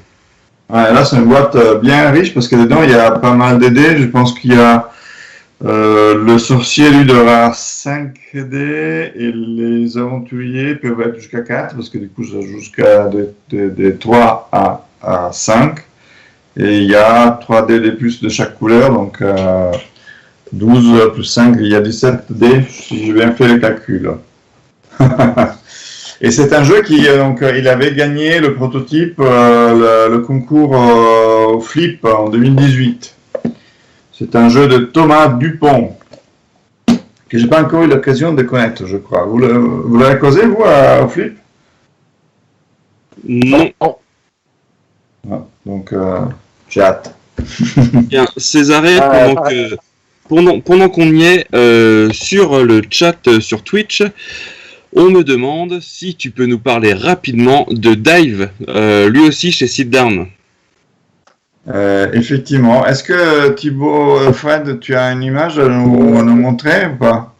Ouais, là, c'est une boîte bien riche parce que dedans, il y a pas mal de dés. Je pense qu'il y a le sorcier, lui, doit avoir 5 dés et les aventuriers peuvent être jusqu'à 4 parce que du coup, ça joue jusqu'à de 3 à 5. Et il y a 3 dés de plus de chaque couleur, donc 12 plus 5, il y a 17 dés, si j'ai bien fait le calcul. Et c'est un jeu qui, donc, il avait gagné le prototype, le concours au Flip en 2018. C'est un jeu de Thomas Dupont, que j'ai pas encore eu l'occasion de connaître, je crois. Vous l'avez causé, vous, au Flip? Non. Donc, j'ai hâte. Bien, Césaré, pendant qu'on y est, sur le chat sur Twitch, on me demande si tu peux nous parler rapidement de Dive, lui aussi chez Sit-Down. Effectivement. Est-ce que Thibaut, Fred, tu as une image à nous montrer ou pas?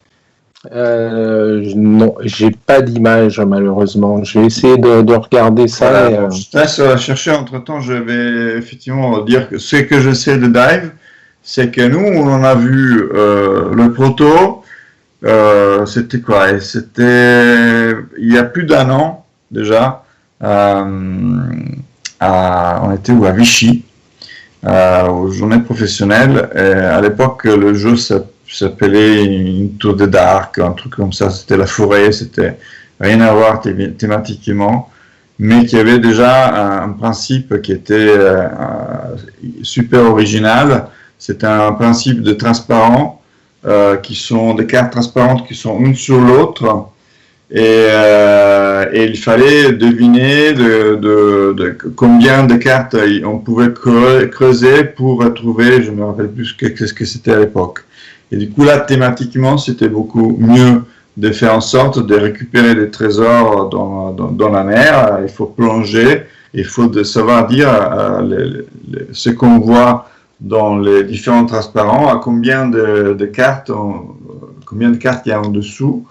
Non, j'ai pas d'image malheureusement. Je vais essayer de regarder ça. Voilà, je te laisse chercher. Entre-temps, je vais effectivement dire que ce que je sais de Dive, c'est que nous, on a vu le proto. C'était quoi? C'était il y a plus d'1 an déjà. On était où? À Vichy, aux journées professionnelles. Et à l'époque, le jeu s'appelait Into the Dark, un truc comme ça. C'était la forêt, c'était rien à voir thématiquement, mais qui avait déjà un principe qui était super original. C'était un principe de transparent, qui sont des cartes transparentes qui sont une sur l'autre. Et il fallait deviner de combien de cartes on pouvait creuser pour trouver, je ne me rappelle plus ce que c'était à l'époque. Et du coup là, thématiquement, c'était beaucoup mieux de faire en sorte de récupérer des trésors dans la mer. Il faut plonger, il faut savoir dire ce qu'on voit dans les différents transparents, à combien de cartes il y a en dessous.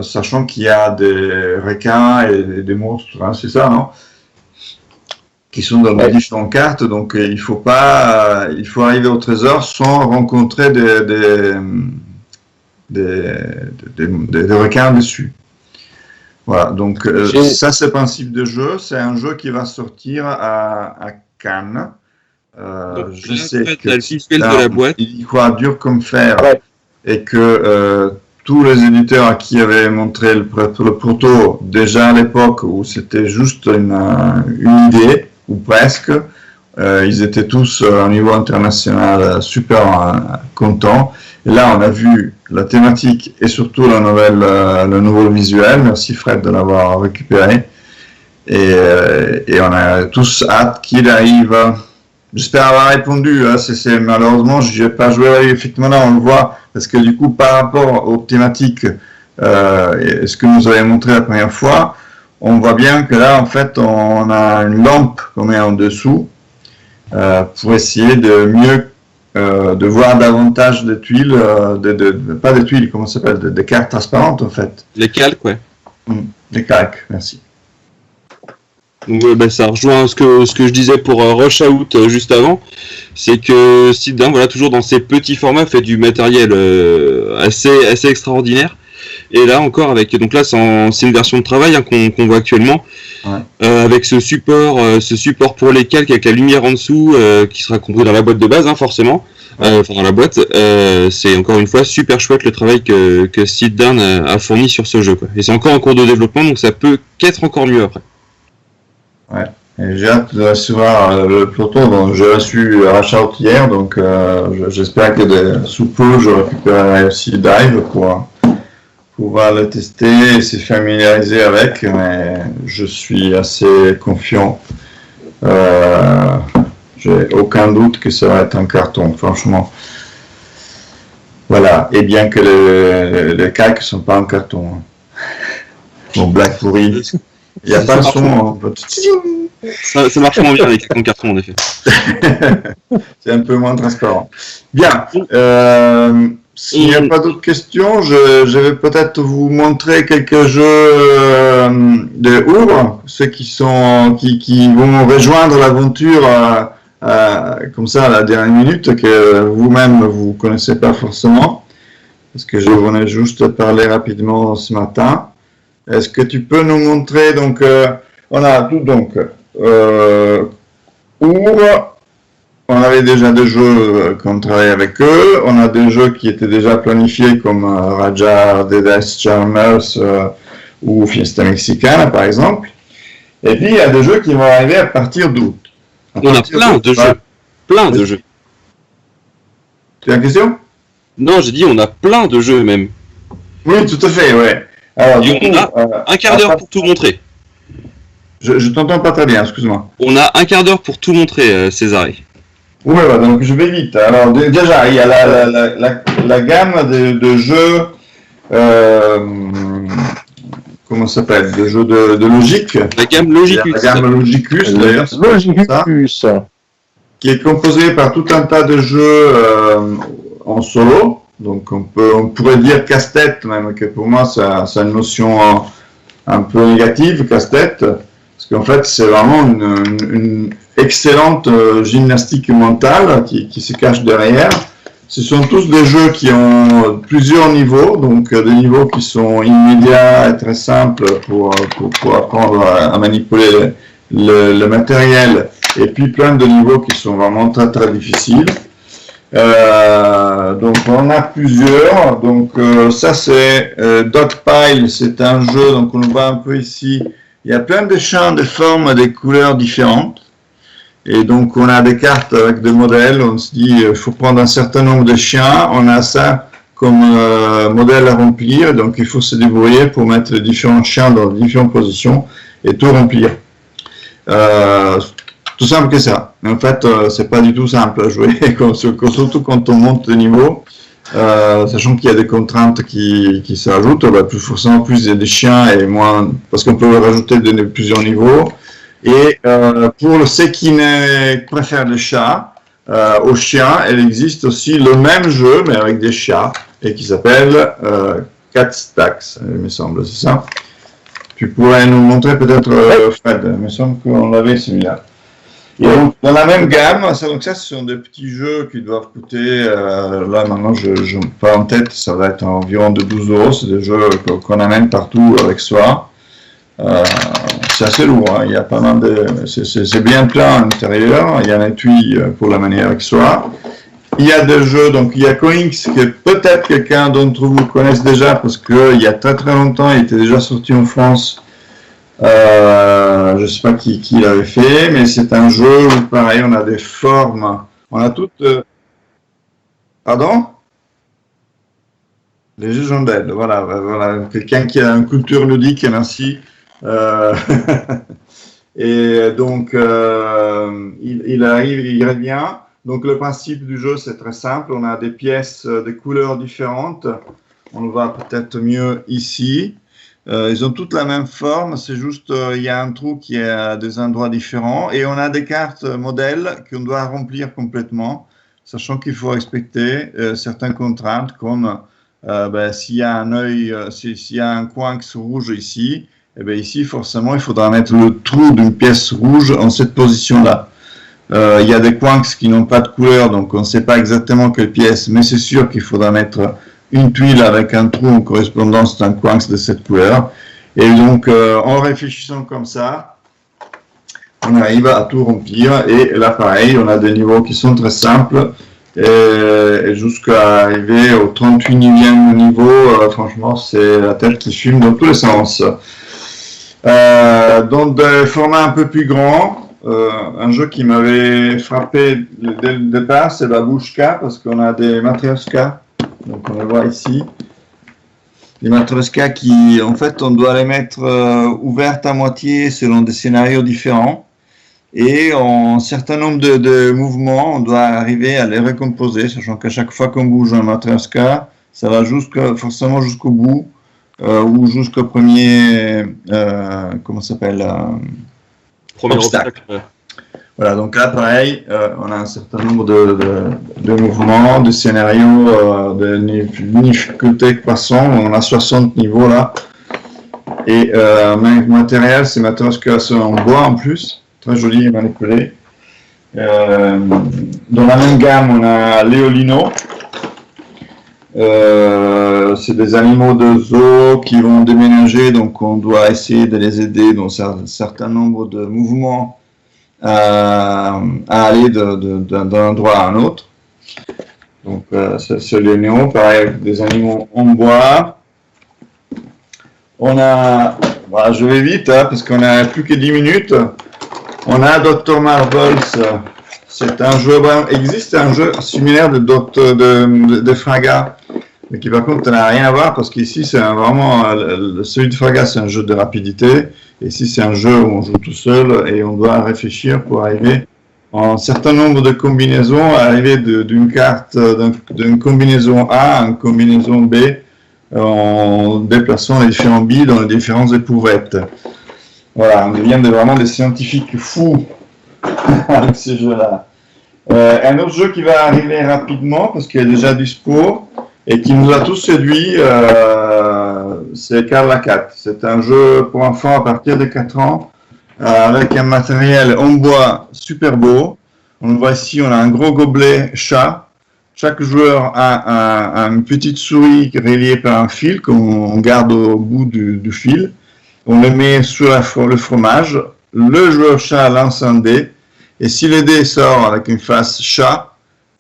Sachant qu'il y a des requins et des monstres, hein, c'est ça, non? Qui sont dans les différentes cartes, donc il faut arriver au trésor sans rencontrer des requins dessus. Voilà, donc ça c'est le principe de jeu. C'est un jeu qui va sortir à Cannes. Je sais que de la boîte. Il croit dur comme fer, et que tous les éditeurs à qui avaient montré le proto déjà à l'époque où c'était juste une idée ou presque, ils étaient tous au niveau international super contents. Et là, on a vu la thématique et surtout la nouvelle, le nouveau visuel. Merci Fred de l'avoir récupéré. Et on a tous hâte qu'il arrive. J'espère avoir répondu. Hein. Malheureusement, je n'ai pas joué. Effectivement, là, on le voit. Parce que du coup, par rapport aux thématiques, ce que nous avez montré la première fois, on voit bien que là, en fait, on a une lampe qu'on met en dessous pour essayer de mieux, de voir davantage de tuiles, pas des tuiles, comment ça s'appelle, des cartes transparentes, en fait. Les calques, ouais. Les calques, merci. Donc, ça rejoint ce que je disais pour Rush Out juste avant, c'est que Sidin, voilà, toujours dans ses petits formats, fait du matériel assez extraordinaire. Et là encore donc là c'est une version de travail hein, qu'on voit actuellement, avec ce support pour les calques avec la lumière en dessous qui sera compris dans la boîte de base hein, forcément. Enfin dans la boîte, c'est encore une fois super chouette le travail que Sidin a fourni sur ce jeu quoi. Et c'est encore en cours de développement donc ça peut qu'être encore mieux après. Ouais, et j'ai hâte de recevoir le peloton dont j'ai reçu Rush Out hier, donc j'espère que sous peu je récupérerai aussi Dive pour pouvoir le tester et se familiariser avec, mais je suis assez confiant. J'ai aucun doute que ça va être un carton, franchement. Voilà, et bien que les calques ne sont pas en carton. Hein. Bon, blague pourrie. Il n'y a pas de son. Ça marche moins bien avec les cartons en effet. C'est un peu moins transparent. Bien. S'il n'y a pas d'autres questions, je vais peut-être vous montrer quelques jeux de Our, ceux qui vont rejoindre l'aventure comme ça à la dernière minute, que vous-même vous connaissez pas forcément, parce que je venais juste parler rapidement ce matin. Est-ce que tu peux nous montrer, donc, on a tout, donc, Our, on avait déjà des jeux qu'on travaillait avec eux, on a des jeux qui étaient déjà planifiés comme Raja, Dedes, Charmers ou Fiesta Mexicana, par exemple, et puis il y a des jeux qui vont arriver à partir d'août. On a plein de jeux. Tu as une question? Non, j'ai dit on a plein de jeux même. Oui, tout à fait, ouais. Alors, on a un quart d'heure pour tout montrer. Je t'entends pas très bien, excuse-moi. On a un quart d'heure pour tout montrer, Césaré. Oui, ouais, donc je vais vite. Alors déjà, il y a la gamme de jeux, comment ça s'appelle, de jeux de logique. La gamme Logicus. La gamme Logicus, d'ailleurs. Logicus. qui est composé par tout un tas de jeux en solo. Donc on pourrait dire casse-tête, même que pour moi ça a une notion un peu négative, casse-tête, parce qu'en fait c'est vraiment une excellente gymnastique mentale qui se cache derrière. Ce sont tous des jeux qui ont plusieurs niveaux, donc des niveaux qui sont immédiats et très simples pour apprendre à manipuler le matériel, et puis plein de niveaux qui sont vraiment très très difficiles. Donc on a plusieurs. Donc ça c'est Dogpile, c'est un jeu, donc on le voit un peu ici. Il y a plein de champs, de formes, des couleurs différentes. Et donc on a des cartes avec des modèles, on se dit il faut prendre un certain nombre de chiens, on a ça comme modèle à remplir, donc il faut se débrouiller pour mettre les différents chiens dans différentes positions et tout remplir. Tout simple que ça, mais en fait c'est pas du tout simple à jouer, surtout quand on monte de niveau, sachant qu'il y a des contraintes qui se rajoutent, plus forcément plus il y a des chiens et moins, parce qu'on peut rajouter plusieurs niveaux. Et pour ceux qui préfèrent le chat, aux chiens, il existe aussi le même jeu, mais avec des chats, et qui s'appelle Cat Stacks, il me semble, c'est ça. Tu pourrais nous montrer peut-être, Fred, il me semble qu'on l'avait celui-là. Et donc, dans la même gamme, donc ça, ce sont des petits jeux qui doivent coûter, là maintenant, je n'ai pas en tête, ça va être environ de 12 €, c'est des jeux qu'on amène partout avec soi. C'est assez lourd, hein. Il y a pas mal de, c'est bien plein à l'intérieur, il y a un étui pour la manière avec soi. Il y a des jeux, donc il y a Coinx que peut-être quelqu'un d'entre vous connaisse déjà parce qu'il y a très très longtemps, il était déjà sorti en France. Je ne sais pas qui l'avait fait, mais c'est un jeu où pareil, on a des formes, on a toutes. Pardon? Les jeux Jondel, voilà, quelqu'un qui a une culture ludique, merci. Et donc il arrive, il revient. Donc le principe du jeu c'est très simple, on a des pièces de couleurs différentes, on le voit peut-être mieux ici. Ils ont toutes la même forme, c'est juste il y a un trou qui est à des endroits différents, et on a des cartes modèles qu'on doit remplir complètement, sachant qu'il faut respecter certaines contraintes comme s'il y a un œil, s'il y a un coin rouge ici, et bien ici, forcément, il faudra mettre le trou d'une pièce rouge en cette position-là. Il y a des coins qui n'ont pas de couleur, donc on ne sait pas exactement quelle pièce, mais c'est sûr qu'il faudra mettre une tuile avec un trou en correspondance d'un coin de cette couleur. Et donc, en réfléchissant comme ça, on arrive à tout remplir. Et là, pareil, on a des niveaux qui sont très simples. Et jusqu'à arriver au 38e niveau, franchement, c'est la tête qui fume dans tous les sens. Dans des formats un peu plus grands, un jeu qui m'avait frappé dès le départ, c'est Babushka, parce qu'on a des Matryoshka, donc on le voit ici, les Matryoshka qui, en fait, on doit les mettre ouvertes à moitié selon des scénarios différents, et en un certain nombre de mouvements, on doit arriver à les recomposer, sachant qu'à chaque fois qu'on bouge un Matryoshka, ça va forcément jusqu'au bout, ou jusqu'au premier, comment ça s'appelle, premier obstacle. Voilà, donc là, pareil, on a un certain nombre de mouvements, de scénarios, de difficultés croissantes. On a 60 niveaux là. Et matériel, c'est Matryoshka en bois en plus, très joli et manipulé. Dans la même gamme, on a Léolino. C'est des animaux de zoo qui vont déménager, donc on doit essayer de les aider dans un certain nombre de mouvements à aller d'un endroit à un autre. Donc c'est les néo, pareil, des animaux en bois. On a, voilà, je vais vite parce qu'on a plus que 10 minutes. On a Dr Marbles. C'est un jeu, existe un jeu similaire de Fraga, mais qui par contre n'a rien à voir parce qu'ici c'est vraiment, celui de Fraga c'est un jeu de rapidité, et ici c'est un jeu où on joue tout seul et on doit réfléchir pour arriver en un certain nombre de combinaisons, arriver d'une carte, d'une combinaison A à une combinaison B, en déplaçant les différents billes dans les différentes éprouvettes. Voilà, on devient vraiment des scientifiques fous avec ces jeux-là. Un autre jeu qui va arriver rapidement parce qu'il est déjà dispo et qui nous a tous séduits, c'est Carla 4. C'est un jeu pour enfants à partir de 4 ans avec un matériel en bois super beau. On le voit ici, on a un gros gobelet chat. Chaque joueur a une petite souris reliée par un fil qu'on garde au bout du fil. On le met sur le fromage. Le joueur chat lance un dé. Et si le dé sort avec une face chat,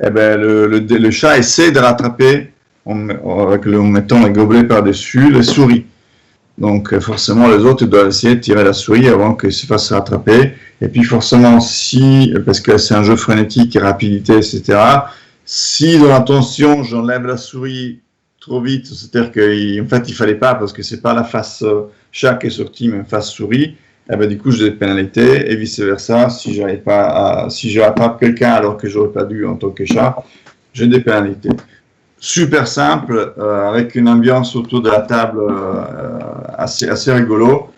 eh ben le chat essaie de rattraper en mettant le gobelet par-dessus les souris. Donc forcément, les autres doivent essayer de tirer la souris avant qu'il se fasse rattraper. Et puis forcément, parce que c'est un jeu frénétique, rapidité, etc., si dans l'intention, j'enlève la souris trop vite, c'est-à-dire qu'en fait, il fallait pas, parce que c'est pas la face chat qui est sortie, mais une face souris, eh ben, du coup, j'ai des pénalités, et vice-versa, si je rattrape quelqu'un alors que j'aurais pas dû en tant que chat, j'ai des pénalités. Super simple, avec une ambiance autour de la table assez rigolo,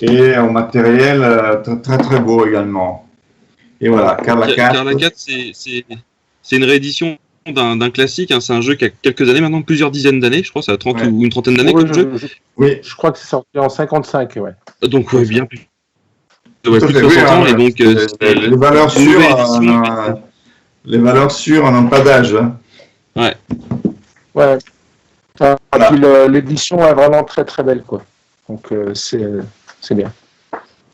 et un matériel très très beau également. Et voilà, Carla 4. Carla 4, c'est une réédition d'un classique, hein. C'est un jeu qui a quelques années maintenant, plusieurs dizaines d'années, je crois, ça a 30 ou une trentaine d'années comme jeu. Oui, je crois que c'est sorti en 55, ouais. Donc, bien plus. Ouais, plus de 60 ans, et donc... les valeurs sûres, les valeurs sûres n'ont pas d'âge. Hein. Ouais. Ouais. Voilà. L'édition est vraiment très très belle, quoi. Donc, c'est bien.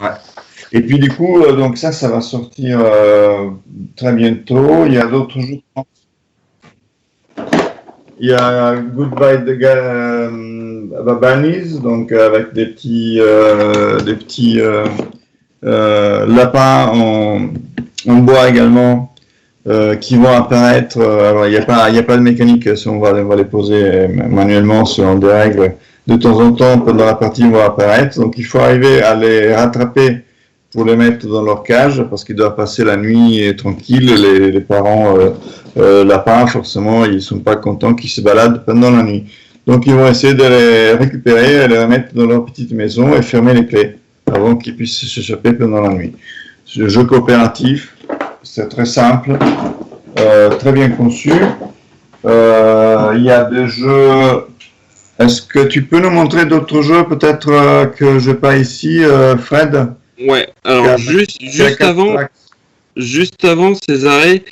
Ouais. Et puis du coup, donc ça va sortir très bientôt. Il y a d'autres jeux. Il y a Goodbye the Bunnies, donc avec des petits lapins en bois également qui vont apparaître. Alors il n'y a pas de mécanique, si on va les poser manuellement selon des règles. De temps en temps, pendant la partie, ils vont apparaître. Donc il faut arriver à les rattraper pour les mettre dans leur cage, parce qu'ils doivent passer la nuit tranquille. Les parents lapins, forcément, ils ne sont pas contents qu'ils se baladent pendant la nuit. Donc, ils vont essayer de les récupérer, et les remettre dans leur petite maison et fermer les clés avant qu'ils puissent s'échapper pendant la nuit. C'est un jeu coopératif, c'est très simple, très bien conçu. Il y a des jeux... Est-ce que tu peux nous montrer d'autres jeux, peut-être que je n'ai pas ici, Fred ? Ouais, alors juste avant Césarée,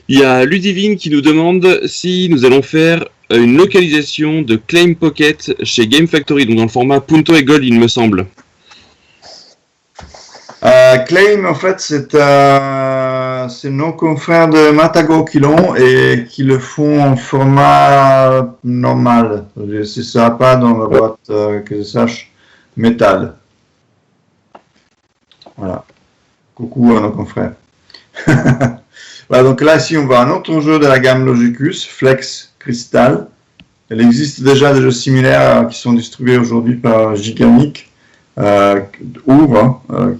il y a Ludivine qui nous demande si nous allons faire une localisation de Claim Pocket chez Game Factory, donc dans le format Punto et Gold, il me semble. Claim, en fait, c'est nos confrères de Matago qui l'ont et qui le font en format normal. Ce ne sera pas dans la boîte, que je sache, métal. Voilà. Coucou à nos confrères. Voilà, donc là, ici, on voit un autre jeu de la gamme Logicus, Flex Crystal. Il existe déjà des jeux similaires qui sont distribués aujourd'hui par Gigamic,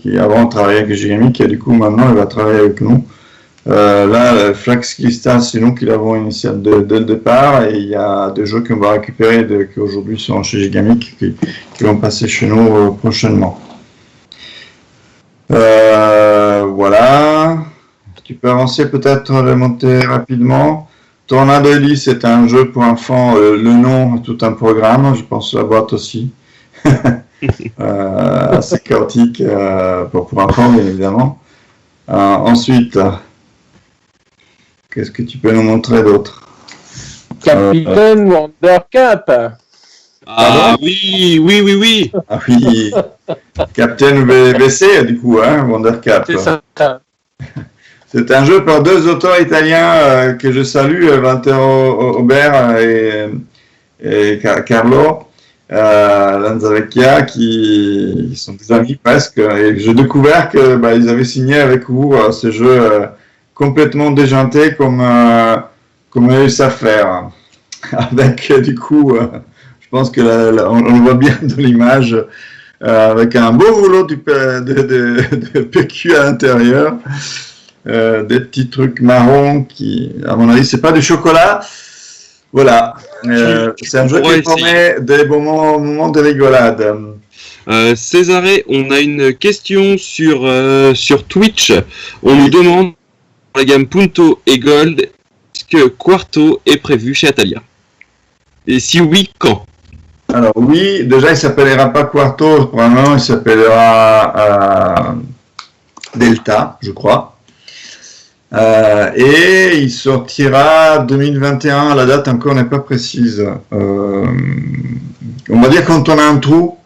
qui avant travaillait avec Gigamic et du coup maintenant il va travailler avec nous. Là, Flex Crystal, c'est nous qui l'avons initié dès le départ, et il y a des jeux qu'on va récupérer qui aujourd'hui sont chez Gigamic, qui vont passer chez nous prochainement. Voilà. Tu peux avancer peut-être, le monter rapidement. Tornado Elise, c'est un jeu pour enfants. Le nom, tout un programme. Je pense la boîte aussi. Assez chaotique pour enfants, bien évidemment. Ensuite, qu'est-ce que tu peux nous montrer d'autre? Capitaine Wondercap. Ah oui. Ah oui. Captain VC, du coup, hein, Wondercap. C'est ça. C'est un jeu par deux auteurs italiens que je salue, Walter Aubert et Carlo Lanzavecchia, qui sont des amis presque. Et j'ai découvert que ils avaient signé avec vous ce jeu complètement déjanté comme ils savent faire. Avec du coup, je pense que on le voit bien dans l'image, avec un beau rouleau de PQ à l'intérieur. Des petits trucs marrons qui, à mon avis, c'est pas du chocolat. Voilà. C'est un jeu qui promet des bons moments de rigolade. Césarée, on a une question sur Twitch. On nous demande la gamme Punto et Gold, est-ce que Quarto est prévu chez Atalia? Et si oui, quand? Alors oui, déjà il s'appellera pas Quarto, probablement il s'appellera Delta, je crois. Et il sortira 2021, la date encore n'est pas précise. On va dire quand on a un trou,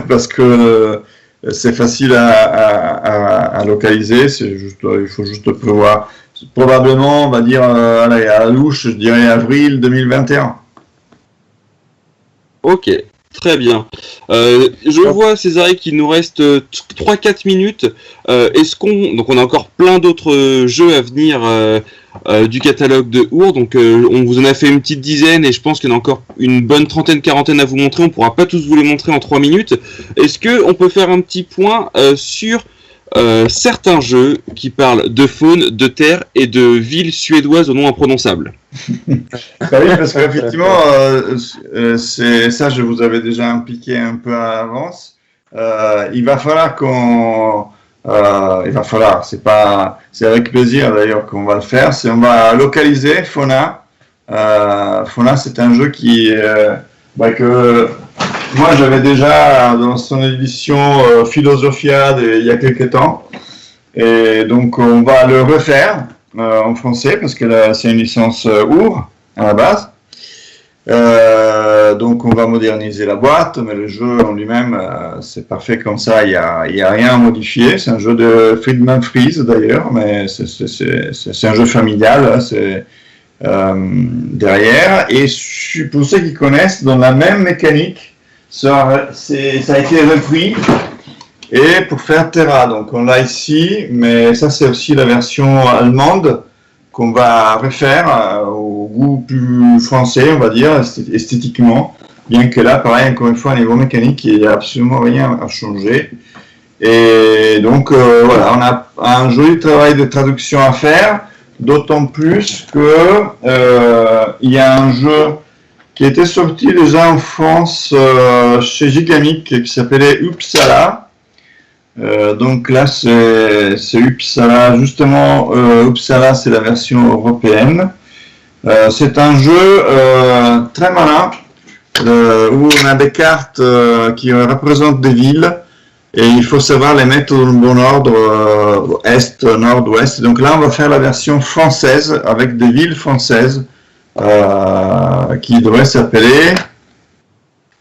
parce que c'est facile à localiser, il faut juste prévoir. Probablement, on va dire, allez, à la louche, je dirais avril 2021. Ok, très bien. Je vois, Césaré, qu'il nous reste 3-4 minutes. Donc on a encore plein d'autres jeux à venir du catalogue de Our. Donc on vous en a fait une petite dizaine et je pense qu'il y en a encore une bonne trentaine-quarantaine à vous montrer. On ne pourra pas tous vous les montrer en 3 minutes. Est-ce qu'on peut faire un petit point sur certains jeux qui parlent de faune, de terre et de villes suédoises au nom imprononçable? Bah oui, parce qu'effectivement, c'est ça, je vous avais déjà impliqué un peu à l'avance. Il va falloir c'est avec plaisir d'ailleurs qu'on va le faire. On va localiser Fauna. Fauna, c'est un jeu que moi j'avais déjà dans son édition Philosophia il y a quelques temps. Et donc on va le refaire en français parce que c'est une licence Our à la base. Donc on va moderniser la boîte, mais le jeu en lui-même c'est parfait comme ça, il y a rien à modifier. C'est un jeu de Friedman Freeze d'ailleurs, mais c'est un jeu familial, c'est derrière. Et pour ceux qui connaissent, dans la même mécanique, ça a été repris. Et pour faire Terra, donc on l'a ici, mais ça c'est aussi la version allemande qu'on va refaire au goût plus français, on va dire, esthétiquement. Bien que là, pareil, encore une fois, au niveau mécanique, il n'y a absolument rien à changer. Et donc, voilà, on a un joli travail de traduction à faire, d'autant plus que il y a un jeu qui était sorti déjà en France chez Gigamic qui s'appelait Uppsala. Donc là, c'est Uppsala. Justement, Uppsala, c'est la version européenne. C'est un jeu très malin où on a des cartes qui représentent des villes et il faut savoir les mettre dans le bon ordre, est, nord, ouest. Donc là, on va faire la version française avec des villes françaises qui devraient s'appeler...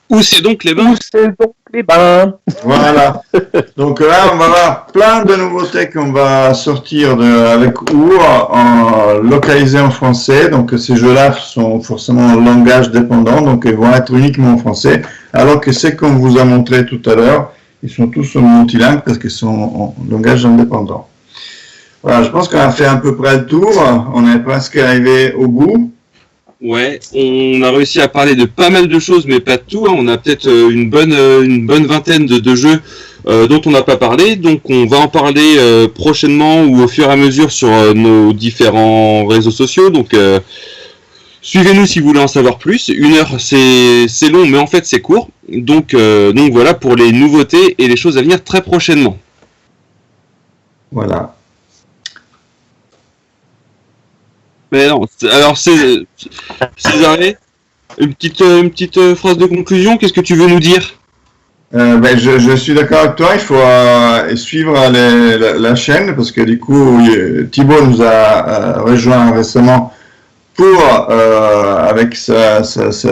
Où c'est donc les bains? Où c'est donc les bains? Voilà. Donc là, on va avoir plein de nouveautés qu'on va sortir avec Our localisées en français. Donc ces jeux-là sont forcément en langage dépendant, donc ils vont être uniquement en français. Alors que ceux qu'on vous a montré tout à l'heure, ils sont tous en multilingue parce qu'ils sont en langage indépendant. Voilà, je pense qu'on a fait à peu près le tour. On est presque arrivé au bout. Ouais, on a réussi à parler de pas mal de choses, mais pas de tout. On a peut-être une bonne vingtaine de jeux dont on n'a pas parlé. Donc on va en parler prochainement ou au fur et à mesure sur nos différents réseaux sociaux. Donc suivez-nous si vous voulez en savoir plus. 1 heure, c'est long, mais en fait c'est court. Donc voilà pour les nouveautés et les choses à venir très prochainement. Voilà. Mais non, alors Césaré, une petite phrase de conclusion, qu'est-ce que tu veux nous dire? Je suis d'accord avec toi, il faut suivre la chaîne parce que du coup Thibaut nous a rejoint récemment pour, avec sa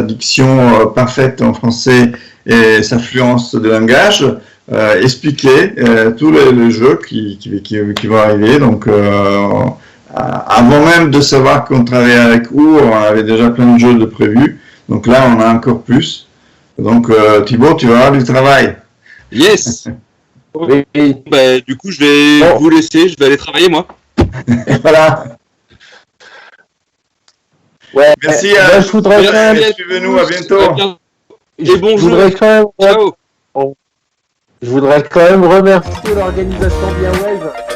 diction parfaite en français et sa fluence de langage, expliquer tous les jeux qui vont arriver. Donc avant même de savoir qu'on travaillait avec Our, on avait déjà plein de jeux de prévus. Donc là, on a encore plus. Donc Thibaut, tu vas avoir du travail. Yes. Oui. Bah, du coup, je vais vous laisser, je vais aller travailler moi. Voilà. Ouais. Merci. Je voudrais quand même... Suivez-nous, à bientôt. Et bonjour. Je voudrais quand même remercier l'organisation Bien Web